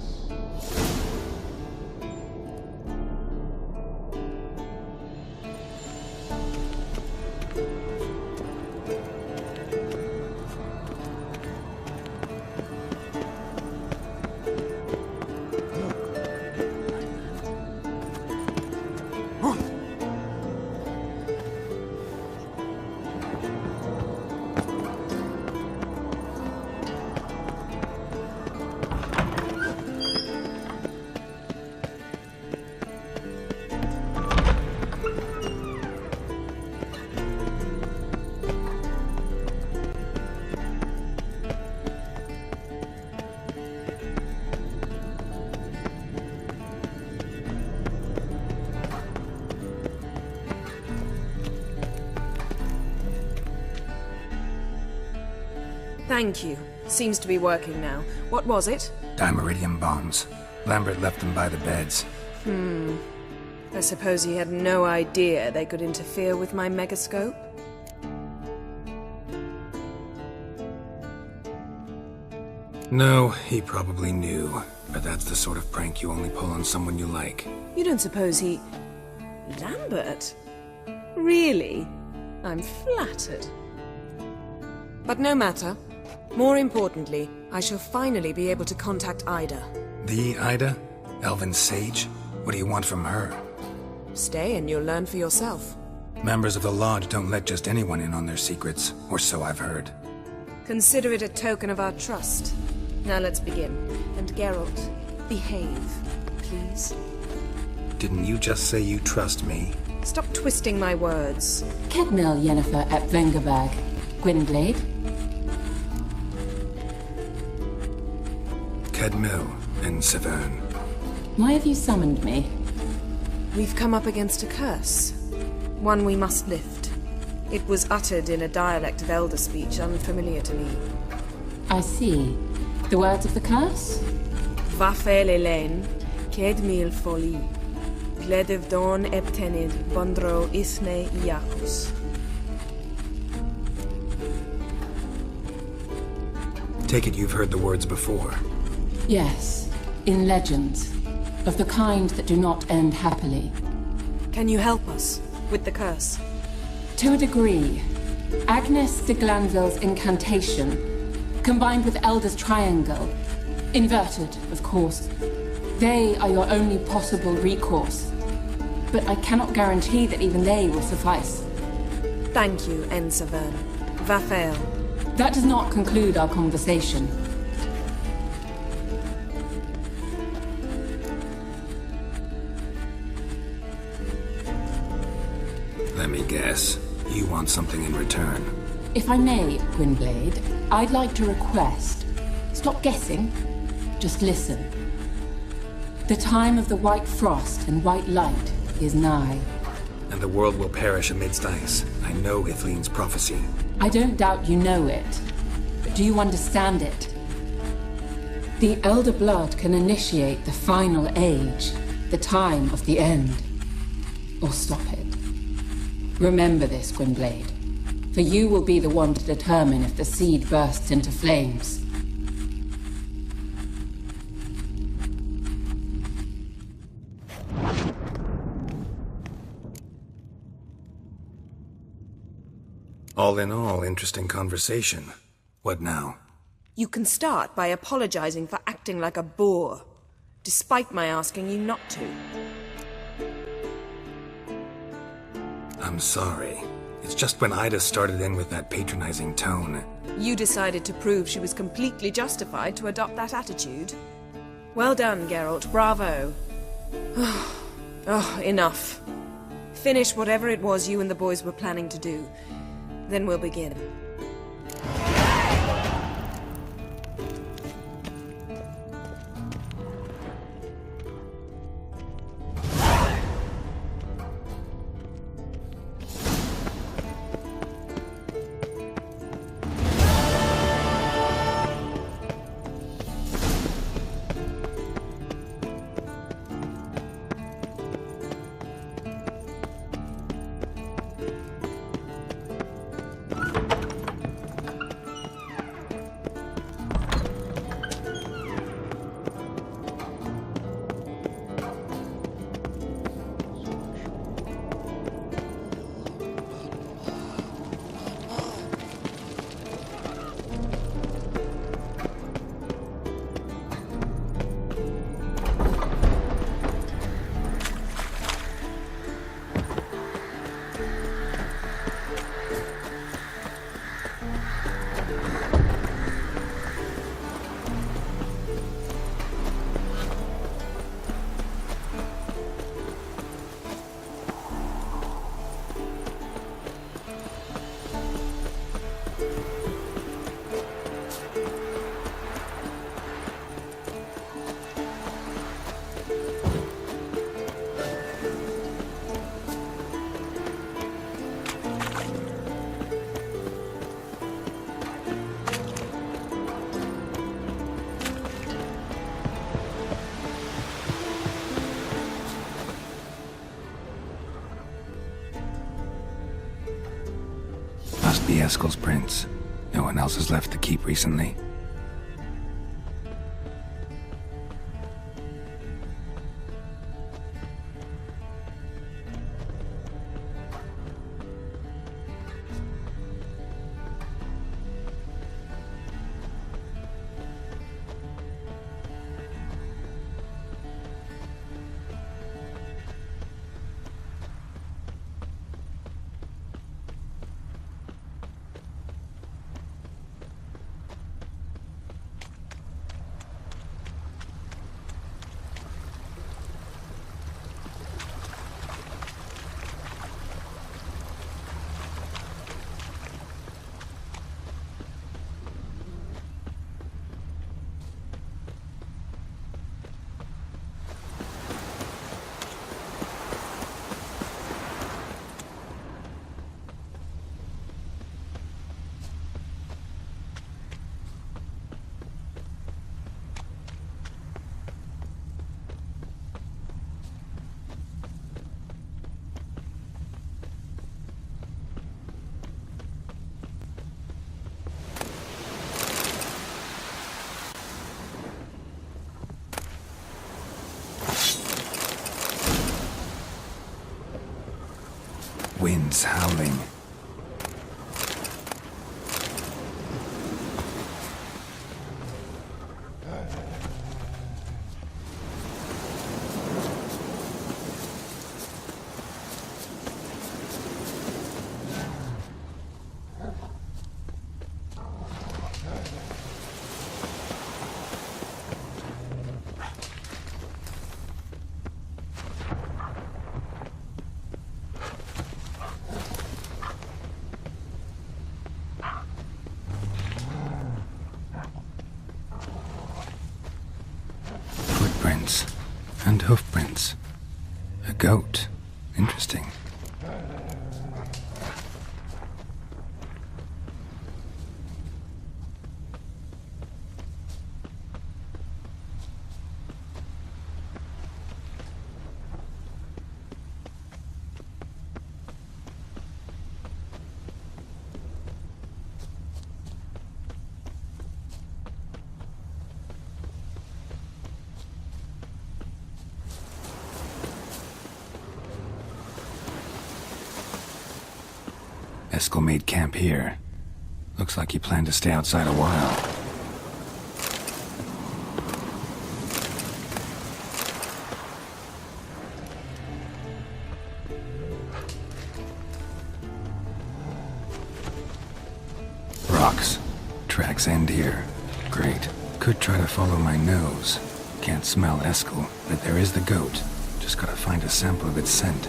S8: Thank you. Seems to be working now. What was it?
S3: Dimeridium bombs. Lambert left them by the beds.
S8: I suppose he had no idea they could interfere with my megascope?
S3: No, he probably knew. But that's the sort of prank you only pull on someone you like.
S8: You don't suppose he... Lambert? Really? I'm flattered. But no matter. More importantly, I shall finally be able to contact Ida.
S3: The Ida? Elven sage? What do you want from her?
S8: Stay and you'll learn for yourself.
S3: Members of the Lodge don't let just anyone in on their secrets, or so I've heard.
S8: Consider it a token of our trust. Now let's begin. And Geralt, behave, please.
S3: Didn't you just say you trust me?
S8: Stop twisting my words.
S15: Kedmil Yennefer at Vengerberg. Gwynblade?
S3: Kedmil and Severn.
S15: Why have you summoned me?
S8: We've come up against a curse. One we must lift. It was uttered in a dialect of Elder speech unfamiliar to me.
S15: I see. The words of the curse?
S8: Vafel Elaine, Kedmil Foli, Gledev Don Eptenid, Bondro Isne Iacus.
S3: Take it you've heard the words before.
S15: Yes, in legends. Of the kind that do not end happily.
S8: Can you help us with the curse?
S15: To a degree. Agnes de Glanville's incantation, combined with Elder's triangle, inverted, of course. They are your only possible recourse. But I cannot guarantee that even they will suffice.
S8: Thank you, Severn. Vafel.
S15: That does not conclude our conversation.
S3: Let me guess. You want something in return.
S15: If I may, Gwynblade, I'd like to request. Stop guessing. Just listen. The time of the white frost and white light is nigh.
S3: And the world will perish amidst ice. I know Ithleen's prophecy.
S15: I don't doubt you know it. But do you understand it? The Elder Blood can initiate the final age, the time of the end. Or stop it. Remember this, Gwynblade. For you will be the one to determine if the seed bursts into flames.
S3: All in all, interesting conversation. What now?
S8: You can start by apologizing for acting like a boor, despite my asking you not to.
S3: I'm sorry. It's just when Ida started in with that patronizing tone.
S8: You decided to prove she was completely justified to adopt that attitude. Well done, Geralt. Bravo. Enough. Finish whatever it was you and the boys were planning to do. Then we'll begin.
S3: Must be Eskel's prints. No one else has left the keep recently. Winds howling. And hoofprints. A goat. Interesting. Eskel made camp here. Looks like he planned to stay outside a while. Rocks. Tracks end here. Great. Could try to follow my nose. Can't smell Eskel, but there is the goat. Just gotta find a sample of its scent.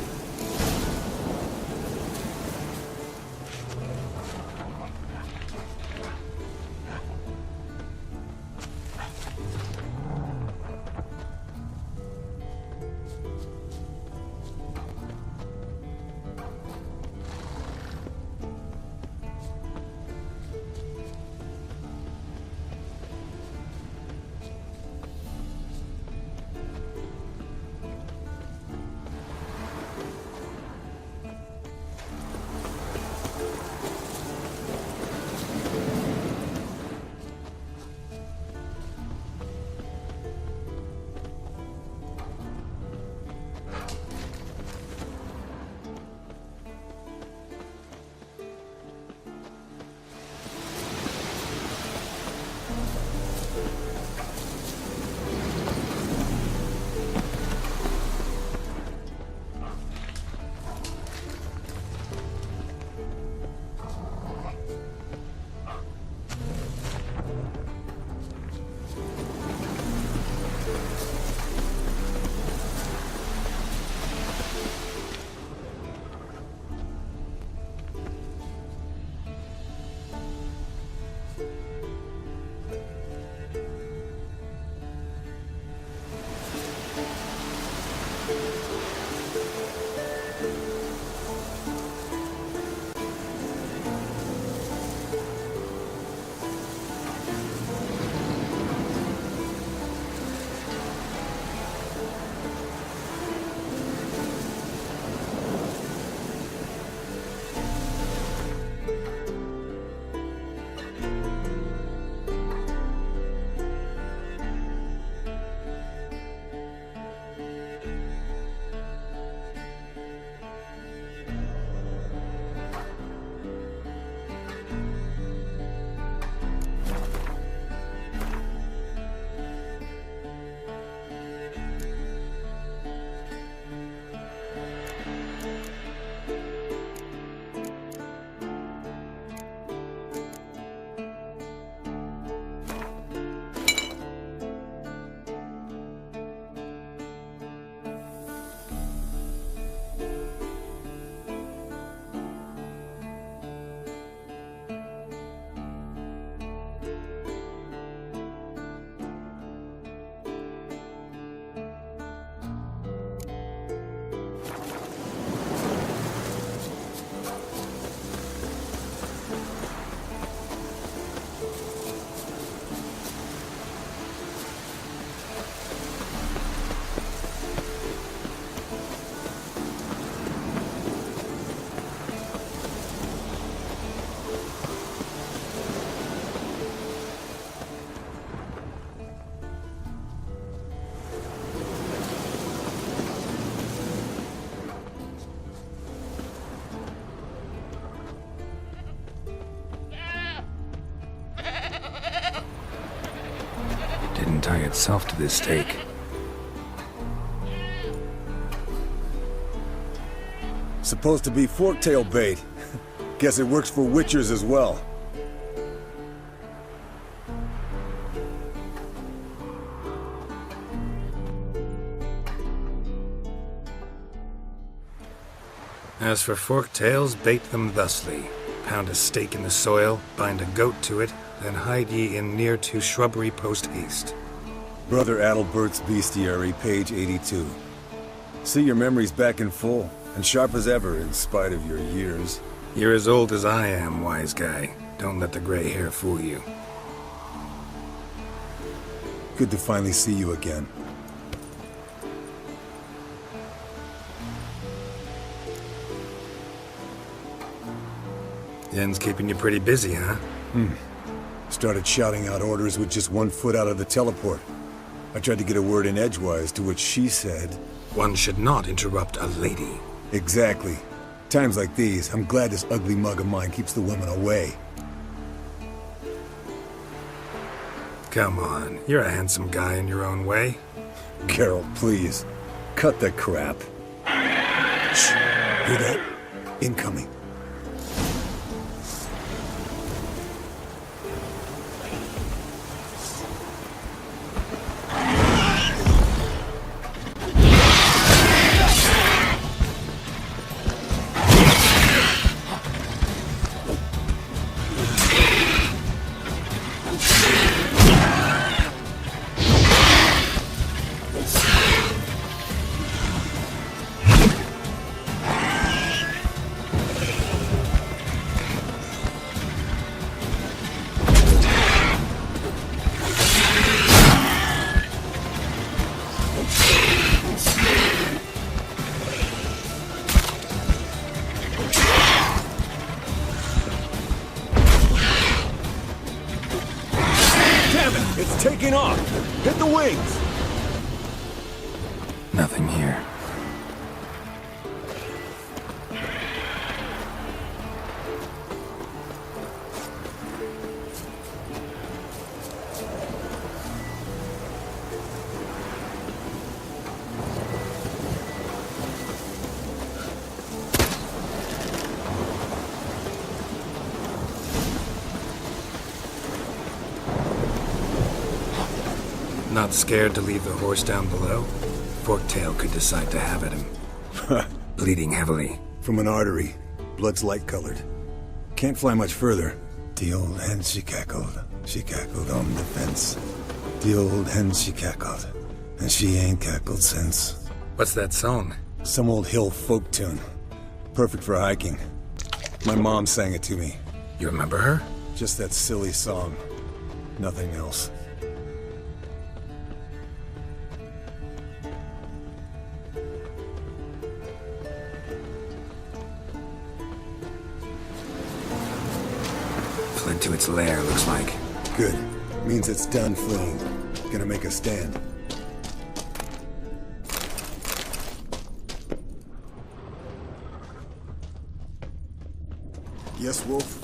S3: itself to this stake.
S16: Supposed to be forktail bait. Guess it works for witchers as well.
S3: As for forktails, bait them thusly. Pound a stake in the soil, bind a goat to it, then hide ye in near to shrubbery post haste.
S16: Brother Adalbert's Bestiary, page 82. See, your memory's back in full, and sharp as ever in spite of your years.
S3: You're as old as I am, wise guy. Don't let the gray hair fool you.
S16: Good to finally see you again.
S3: Yen's keeping you pretty busy, huh?
S16: Started shouting out orders with just 1 foot out of the teleport. I tried to get a word in edgewise, to which she said...
S3: One should not interrupt a lady.
S16: Exactly. Times like these, I'm glad this ugly mug of mine keeps the women away.
S3: Come on, you're a handsome guy in your own way.
S16: Carol, please. Cut the crap. Shh. Hear that? Incoming.
S14: Taking off! Hit the wings!
S3: Nothing here. Not scared to leave the horse down below? Forktail could decide to have at him. Bleeding heavily.
S16: From an artery. Blood's light-colored. Can't fly much further. The old hen she cackled on the fence. The old hen she cackled, and she ain't cackled since.
S3: What's that song?
S16: Some old hill folk tune. Perfect for hiking. My mom sang it to me.
S3: You remember her?
S16: Just that silly song. Nothing else.
S3: Fled to its lair, looks like.
S16: Good. Means it's done fleeing. Gonna make a stand. Yes, Wolf?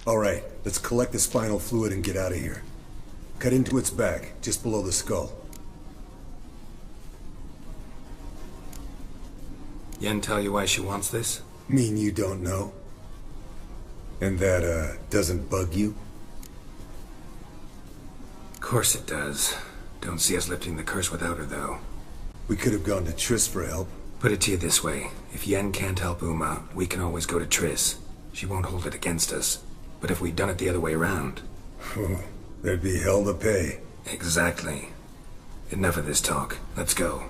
S16: Alright, let's collect the spinal fluid and get out of here. Cut into its back, just below the skull.
S3: Yen tell you why she wants this?
S16: Mean you don't know? And that, doesn't bug you?
S3: Of course it does. Don't see us lifting the curse without her, though.
S16: We could have gone to Triss for help.
S3: Put it to you this way. If Yen can't help Uma, we can always go to Triss. She won't hold it against us. But if we'd done it the other way around...
S16: There'd be hell to pay.
S3: Exactly. Enough of this talk. Let's go.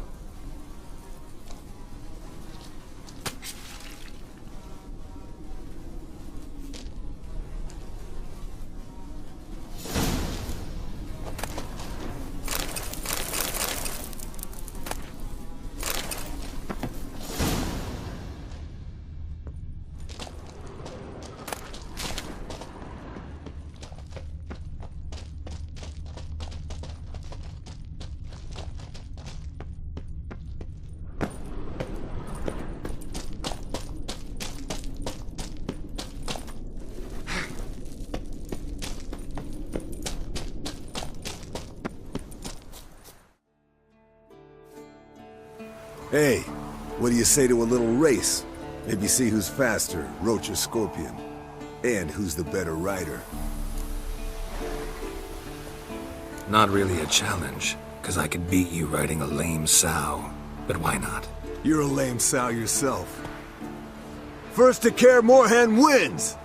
S16: Hey, what do you say to a little race? Maybe see who's faster, Roach or Scorpion. And who's the better rider.
S3: Not really a challenge, because I could beat you riding a lame sow. But why not?
S16: You're a lame sow yourself. First to Kaer Morhen wins!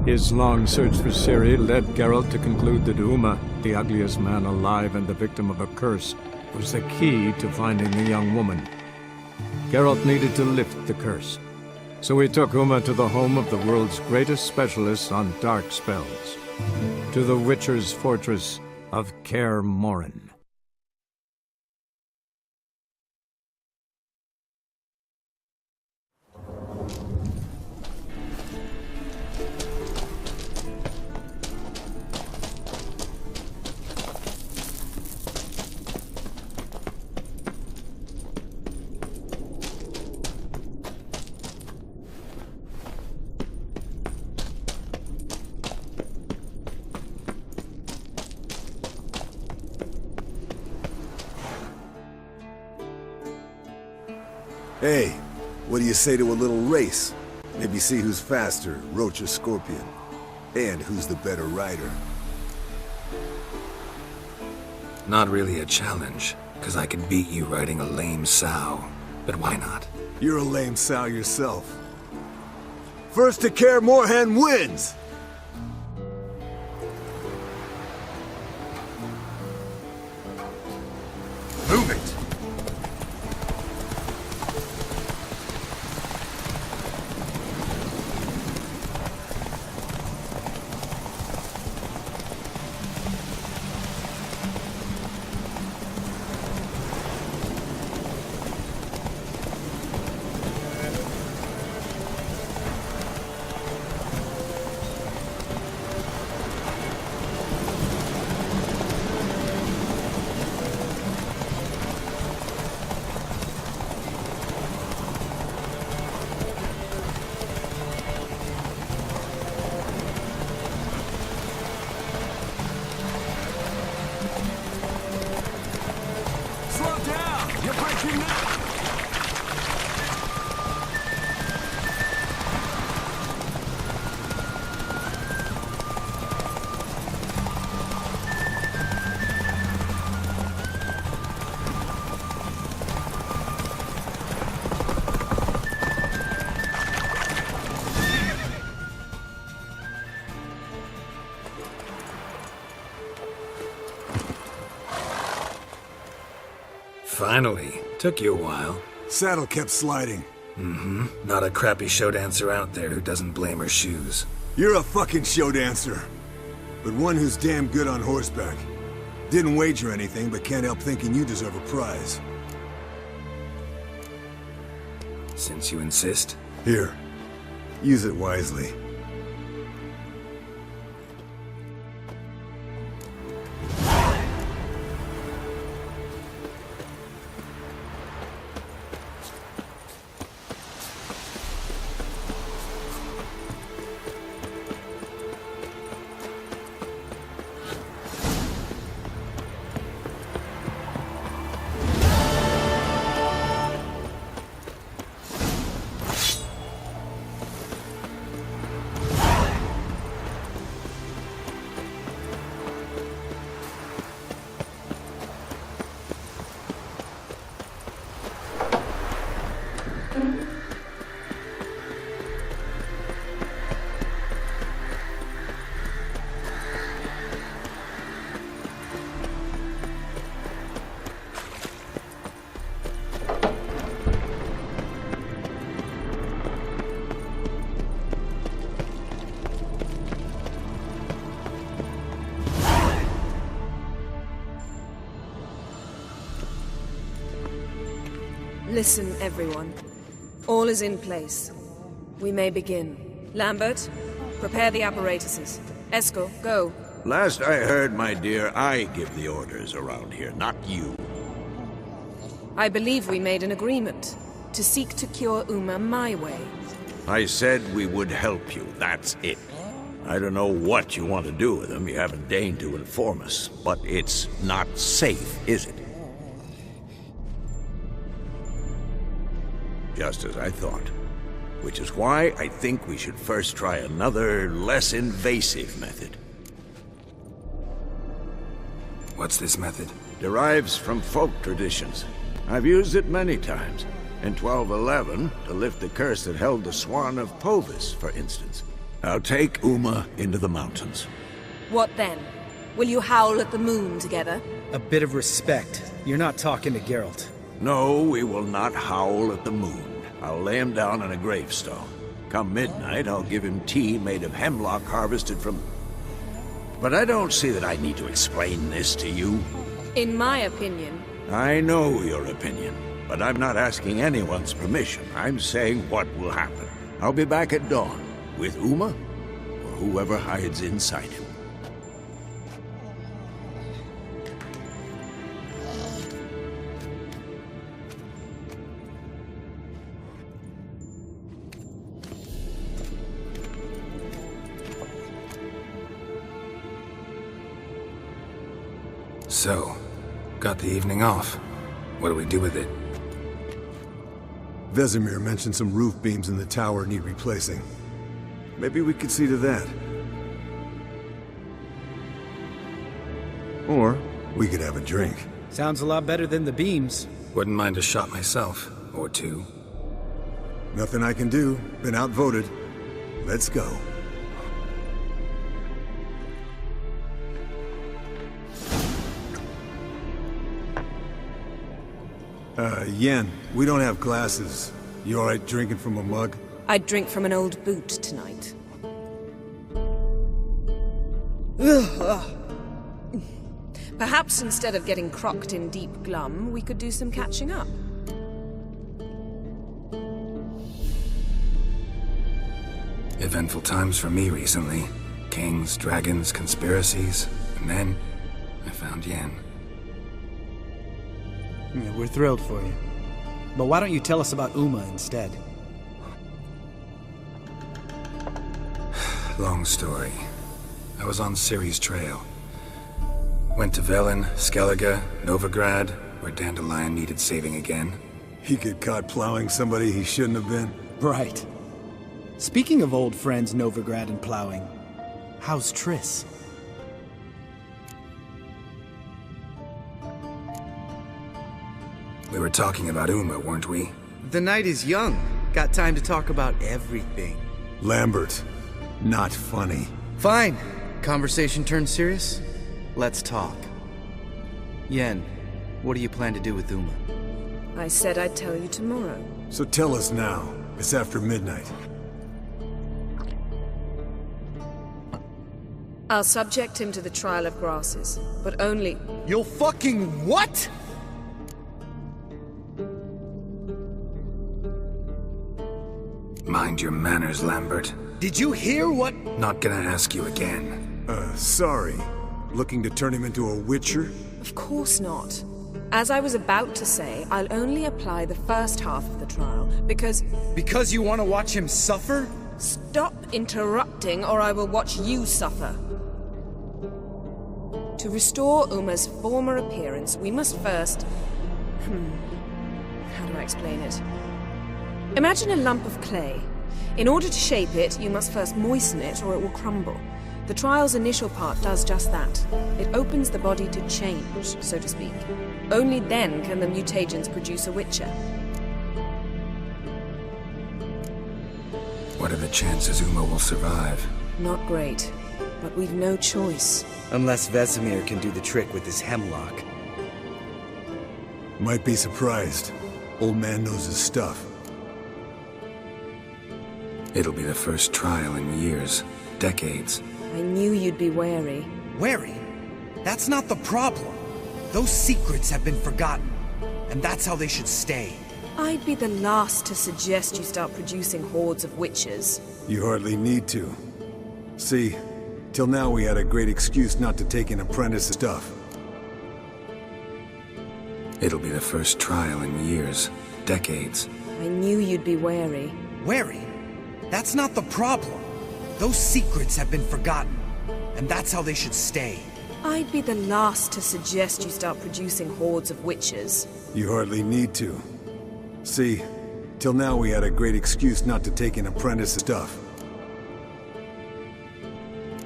S9: His long search for Ciri led Geralt to conclude that Uma, the ugliest man alive and the victim of a curse, was the key to finding the young woman. Geralt needed to lift the curse, so he took Uma to the home of the world's greatest specialist on dark spells, to the Witcher's fortress of Kaer Morhen.
S16: Hey, what do you say to a little race? Maybe see who's faster, Roach or Scorpion. And who's the better rider.
S3: Not really a challenge, because I could beat you riding a lame sow. But why not?
S16: You're a lame sow yourself. First to Kaer Morhen wins! Move it!
S3: Finally. Took you a while.
S16: Saddle kept sliding.
S3: Mm-hmm. Not a crappy show dancer out there who doesn't blame her shoes.
S16: You're a fucking show dancer. But one who's damn good on horseback. Didn't wager anything, but can't help thinking you deserve a prize.
S3: Since you insist.
S16: Here. Use it wisely.
S8: Listen, everyone. All is in place. We may begin. Lambert, prepare the apparatuses. Eskel, go.
S10: Last I heard, my dear, I give the orders around here, not you.
S8: I believe we made an agreement to seek to cure Uma my way.
S10: I said we would help you, that's it. I don't know what you want to do with him, you haven't deigned to inform us, but it's not safe, is it? Just as I thought. Which is why I think we should first try another, less invasive method.
S3: What's this method?
S10: Derives from folk traditions. I've used it many times. In 1211, to lift the curse that held the Swan of Povis, for instance. I'll take Uma into the mountains.
S8: What then? Will you howl at the moon together?
S11: A bit of respect. You're not talking to Geralt.
S10: No, we will not howl at the moon. I'll lay him down on a gravestone. Come midnight, I'll give him tea made of hemlock harvested from... But I don't see that I need to explain this to you.
S8: In my opinion...
S10: I know your opinion, but I'm not asking anyone's permission. I'm saying what will happen. I'll be back at dawn, with Uma, or whoever hides inside him.
S3: So, got the evening off. What do we do with it?
S16: Vesemir mentioned some roof beams in the tower need replacing. Maybe we could see to that. Or we could have a drink.
S11: Sounds a lot better than the beams.
S3: Wouldn't mind a shot myself, or two.
S16: Nothing I can do. Been outvoted. Let's go. Yen, we don't have glasses. You alright drinking from a mug?
S8: I'd drink from an old boot tonight. Perhaps instead of getting crocked in deep glum, we could do some catching up.
S3: Eventful times for me recently. Kings, dragons, conspiracies, and then I found Yen.
S11: Yeah, we're thrilled for you. But why don't you tell us about Uma instead?
S3: Long story. I was on Ciri's trail. Went to Velen, Skellige, Novigrad, where Dandelion needed saving again.
S16: He get caught plowing somebody he shouldn't have been.
S11: Right. Speaking of old friends Novigrad and plowing, how's Triss?
S3: We were talking about Uma, weren't we?
S13: The night is young. Got time to talk about everything.
S16: Lambert, not funny.
S13: Fine. Conversation turned serious? Let's talk. Yen, what do you plan to do with Uma?
S8: I said I'd tell you tomorrow.
S16: So tell us now. It's after midnight.
S8: I'll subject him to the trial of grasses, but only...
S11: You'll fucking what?
S3: Mind your manners, Lambert.
S11: Did you hear what?
S3: Not gonna ask you again.
S16: Sorry. Looking to turn him into a witcher?
S8: Of course not. As I was about to say, I'll only apply the first half of the trial, because...
S11: Because you want to watch him suffer?
S8: Stop interrupting, or I will watch you suffer. To restore Uma's former appearance, we must first... How do I explain it? Imagine a lump of clay. In order to shape it, you must first moisten it, or it will crumble. The trial's initial part does just that. It opens the body to change, so to speak. Only then can the mutagens produce a witcher.
S3: What are the chances Uma will survive?
S8: Not great, but we've no choice.
S11: Unless Vesemir can do the trick with his hemlock.
S16: Might be surprised. Old man knows his stuff.
S3: It'll be the first trial in years, decades.
S8: I knew you'd be wary.
S11: Wary? That's not the problem. Those secrets have been forgotten, and that's how they should stay.
S8: I'd be the last to suggest you start producing hordes of witches.
S16: You hardly need to. See, till now we had a great excuse not to take an apprentice's stuff.
S3: It'll be the first trial in years, decades.
S8: I knew you'd be wary.
S11: Wary? That's not the problem. Those secrets have been forgotten, and that's how they should stay.
S8: I'd be the last to suggest you start producing hordes of witches.
S16: You hardly need to. See, till now we had a great excuse not to take an apprentice's stuff.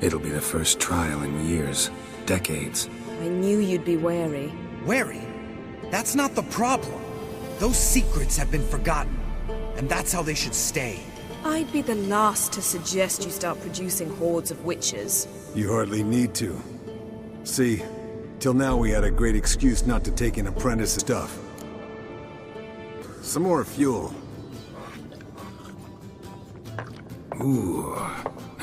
S3: It'll be the first trial in years, decades.
S8: I knew you'd be wary.
S11: Wary? That's not the problem. Those secrets have been forgotten, and that's how they should stay.
S8: I'd be the last to suggest you start producing hordes of witches.
S16: You hardly need to. See, till now we had a great excuse not to take an apprentice's stuff. Some more fuel.
S3: Ooh,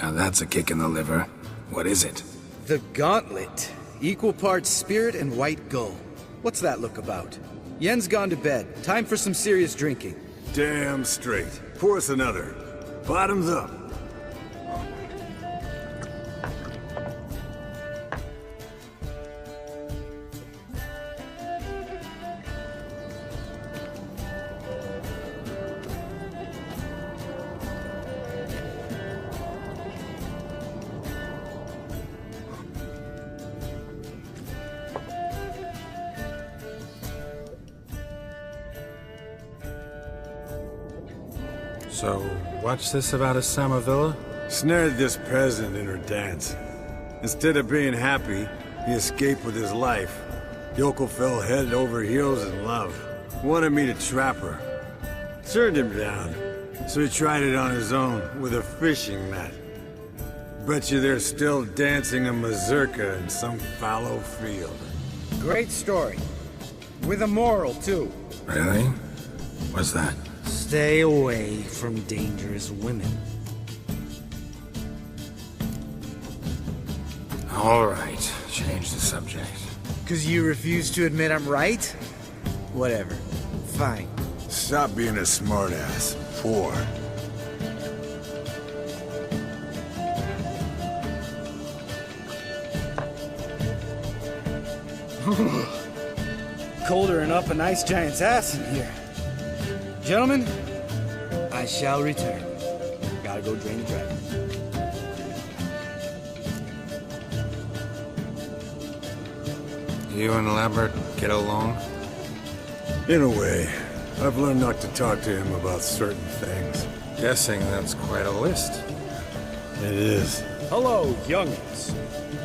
S3: now that's a kick in the liver. What is it?
S11: The Gauntlet. Equal parts spirit and white gull. What's that look about? Yen's gone to bed. Time for some serious drinking.
S16: Damn straight. Pour us another. Bottoms up.
S9: So, what's this about a Samavilla?
S16: Snared this peasant in her dance. Instead of being happy, he escaped with his life. Yoko fell head over heels in love. Wanted me to trap her. Turned him down, so he tried it on his own with a fishing net. Bet you they're still dancing a mazurka in some fallow field.
S11: Great story. With a moral, too.
S3: Really? What's that?
S11: Stay away from dangerous women.
S3: All right, change the subject.
S11: 'Cause you refuse to admit I'm right? Whatever. Fine.
S16: Stop being a smartass. Pour.
S11: Colder and up a nice giant's ass in here. Gentlemen, I shall return. Gotta go drain the dragon.
S3: You and Lambert get along?
S16: In a way. I've learned not to talk to him about certain things.
S9: Guessing that's quite a list.
S16: It is.
S12: Hello, youngins.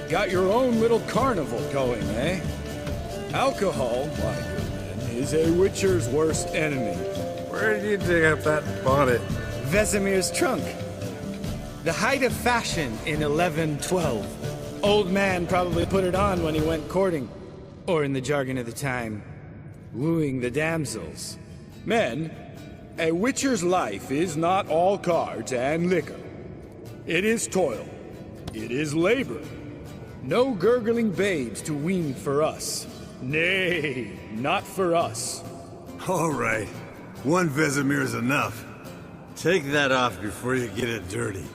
S12: Got your own little carnival going, eh? Alcohol, my good men, is a witcher's worst enemy.
S9: Where did you dig up that bonnet?
S11: Vesemir's trunk. The height of fashion in 1112. Old man probably put it on when he went courting. Or in the jargon of the time,
S12: wooing the damsels. Men, a witcher's life is not all cards and liquor. It is toil. It is labor. No gurgling babes to wean for us. Nay, not for us.
S16: All right. One Vesemir's enough. Take that off before you get it dirty.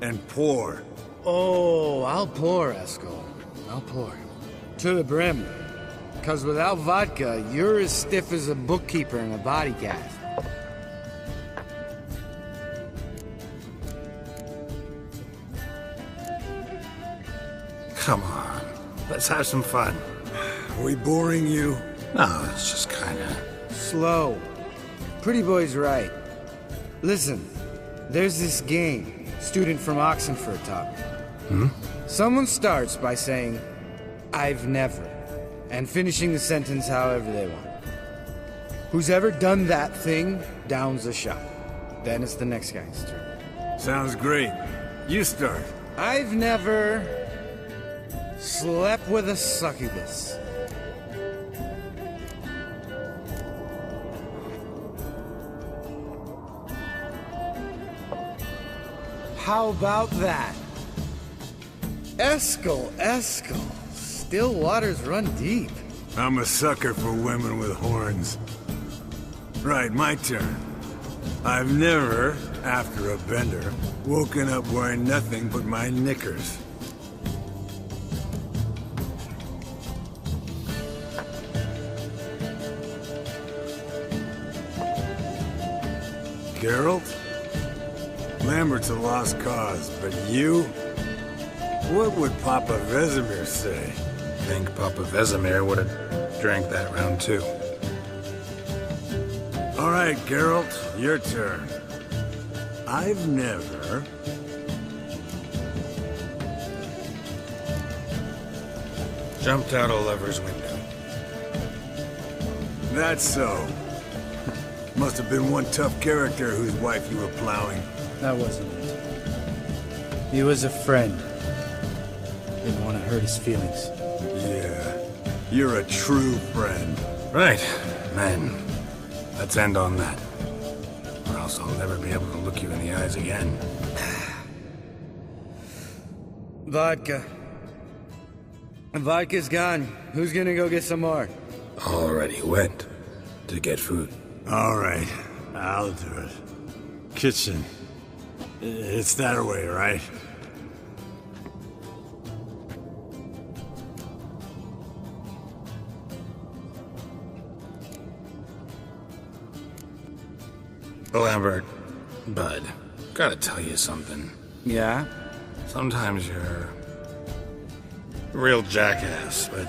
S16: And pour.
S11: Oh, I'll pour, Eskel. I'll pour.
S12: To the brim. 'Cause without vodka, you're as stiff as a bookkeeper in a body cast.
S3: Come on, let's have some fun.
S16: Are we boring you?
S3: No, it's just kinda...
S11: Slow. Pretty boy's right. Listen, there's this game student from Oxenford taught me. Someone starts by saying, I've never, and finishing the sentence however they want. Who's ever done that thing downs a shot. Then it's the next guy's turn.
S16: Sounds great. You start.
S11: I've never slept with a succubus. How about that? Eskel. Still waters run deep.
S16: I'm a sucker for women with horns. Right, my turn. I've never, after a bender, woken up wearing nothing but my knickers. Geralt? Lambert's a lost cause, but you? What would Papa Vesemir say?
S3: I think Papa Vesemir would have drank that round too.
S16: All right, Geralt, your turn. I've never...
S3: Jumped out a lover's window.
S16: That's so. Must have been one tough character whose wife you were plowing.
S11: That wasn't it. He was a friend. Didn't want to hurt his feelings.
S16: Yeah, you're a true friend.
S3: Right, men. Let's end on that. Or else I'll never be able to look you in the eyes again.
S11: Vodka. Vodka's gone. Who's gonna go get some more?
S3: Already went to get food.
S16: All right, I'll do it. Kitchen. It's that way, right?
S3: Lambert, bud, gotta tell you something.
S11: Yeah?
S3: Sometimes you're a real jackass, but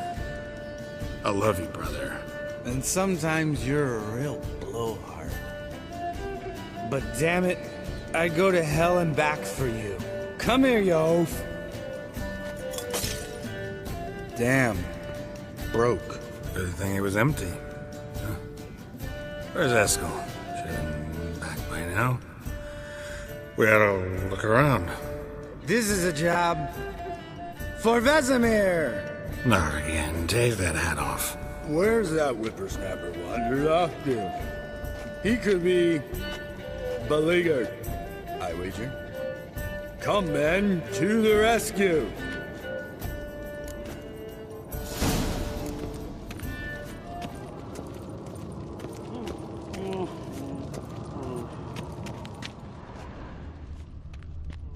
S3: I love you, brother.
S11: And sometimes you're a real blowhard. But damn it, I'd go to hell and back for you. Come here, you oaf. Damn. Broke.
S3: Good thing it was empty. Huh. Where's Eskel? Should have been back by now. We ought to look around.
S11: This is a job for Vesemir.
S3: Not again. Take that hat off.
S12: Where's that whippersnapper wandered off to? He could be beleaguered, I wager. Come, men, to the rescue!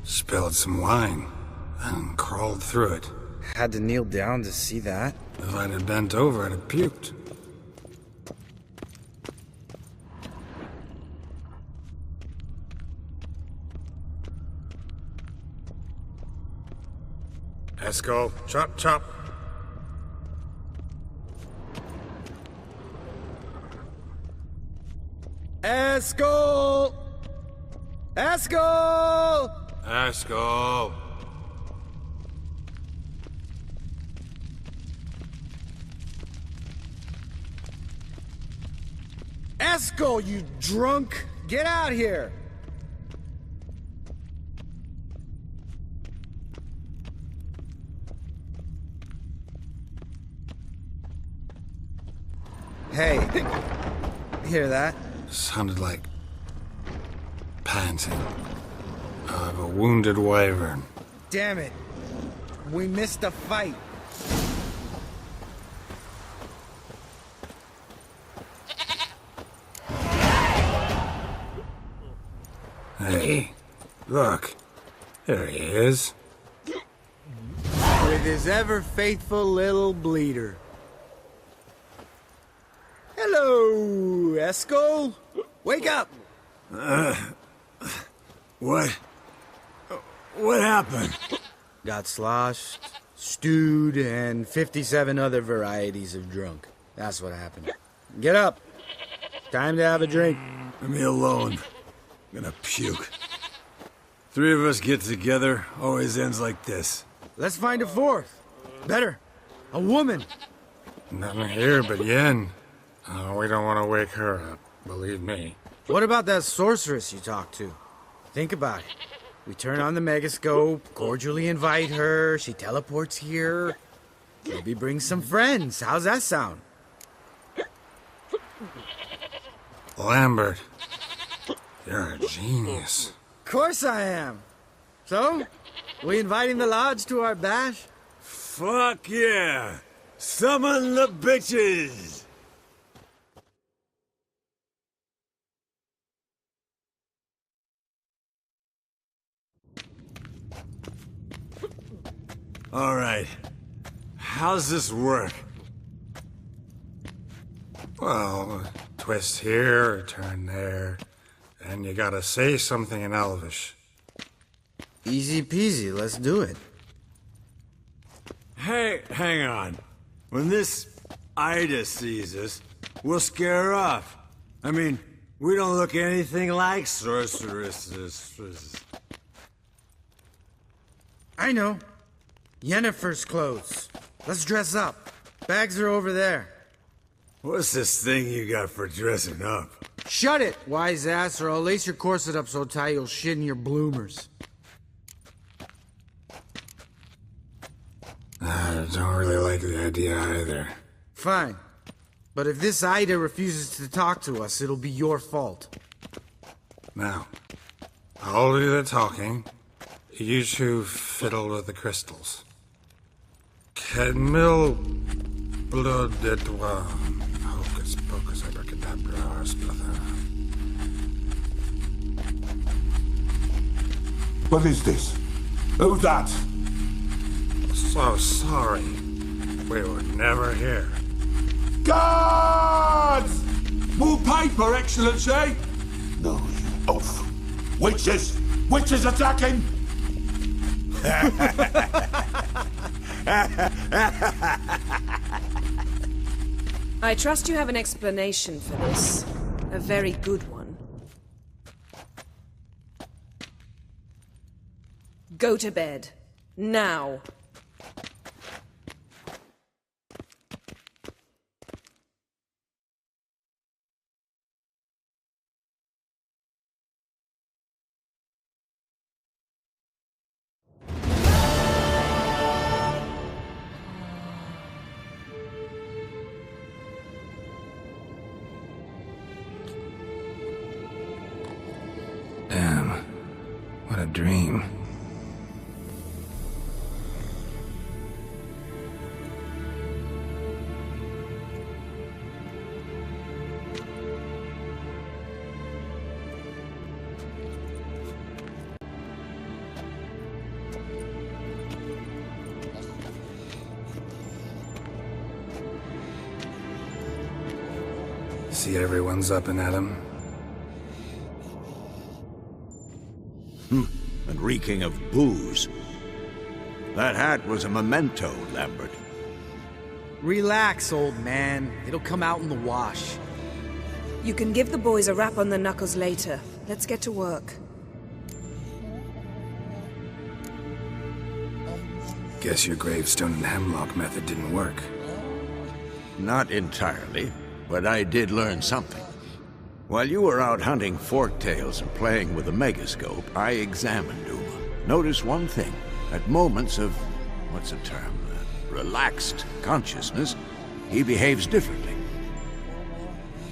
S3: Spilled some wine, and crawled through it.
S11: Had to kneel down to see that.
S3: If I'd have bent over, I'd have puked. Eskel, chop, chop.
S11: Eskel! Eskel!
S3: Eskel!
S11: Eskel, you drunk! Get out here! Hey, hear that?
S3: Sounded like panting of a wounded wyvern.
S11: Damn it. We missed a fight.
S3: Hey, look. There he is.
S11: With his ever-faithful little bleeder. Hello, Eskel. Wake up!
S16: What happened?
S11: Got sloshed, stewed, and 57 other varieties of drunk. That's what happened. Get up. Time to have a drink.
S16: Leave me alone. I'm gonna puke. 3 of us get together, always ends like this.
S11: Let's find a fourth. Better. A woman.
S3: Nothing here but Yen. We don't want to wake her up, believe me.
S11: What about that sorceress you talked to? Think about it. We turn on the megascope, cordially invite her, she teleports here. Maybe bring some friends. How's that sound?
S3: Lambert, you're a genius.
S11: Of course I am. So, we inviting the lodge to our bash?
S16: Fuck yeah! Summon the bitches! Alright. How's this work?
S3: Well, twist here, turn there, and you gotta say something in Elvish.
S11: Easy peasy, let's do it.
S16: Hey, hang on. When this Ida sees us, we'll scare her off. I mean, we don't look anything like sorceresses.
S11: I know. Yennefer's clothes. Let's dress up. Bags are over there.
S16: What's this thing you got for dressing up?
S11: Shut it, wise ass, or I'll lace your corset up so tight you'll shit in your bloomers.
S3: I don't really like the idea either.
S11: Fine. But if this Ida refuses to talk to us, it'll be your fault.
S3: Now, I'll do the talking. You two fiddle with the crystals. Kedmil blood de toi. Hocus pocus abracadabra splather.
S17: What is this? Who's that?
S3: So sorry. We were never here.
S17: Guards! More paper, Excellency! No, you oaf. Witches! Witches attacking!
S8: I trust you have an explanation for this. A very good one. Go to bed. Now.
S3: Damn. What a dream. See everyone's up and at 'em.
S10: And reeking of booze. That hat was a memento, Lambert.
S11: Relax, old man. It'll come out in the wash.
S8: You can give the boys a rap on the knuckles later. Let's get to work.
S3: Guess your gravestone and hemlock method didn't work.
S10: Not entirely, but I did learn something. While you were out hunting forktails and playing with a megascope, I examined Uma. Notice one thing. At moments of, what's the term, relaxed consciousness, he behaves differently.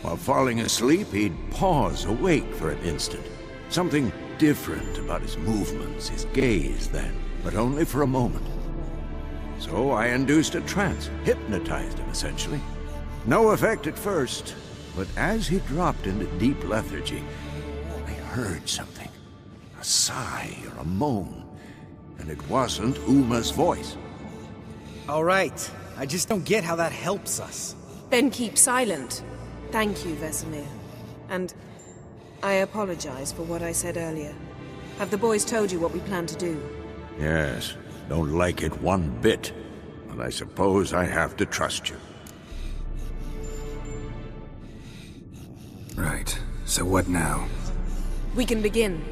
S10: While falling asleep, he'd pause awake for an instant. Something different about his movements, his gaze then, but only for a moment. So I induced a trance, hypnotized him essentially. No effect at first, but as he dropped into deep lethargy, I heard something. A sigh or a moan, and it wasn't Uma's voice.
S11: All right, I just don't get how that helps us.
S8: Then keep silent. Thank you, Vesemir. And I apologize for what I said earlier. Have the boys told you what we plan to do?
S10: Yes, don't like it one bit, but I suppose I have to trust you.
S3: Right, so what now?
S8: We can begin.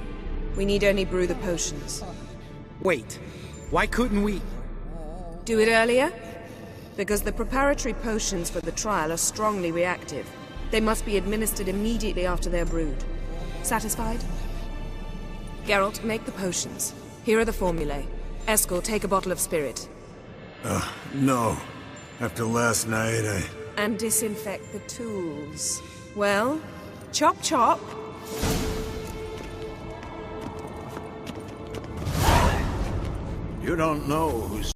S8: We need only brew the potions.
S11: Wait, why couldn't we...
S8: Do it earlier? Because the preparatory potions for the trial are strongly reactive. They must be administered immediately after they're brewed. Satisfied? Geralt, make the potions. Here are the formulae. Eskel, take a bottle of spirit.
S16: No. After last night,
S8: And disinfect the tools. Well, chop chop.
S10: You don't know who's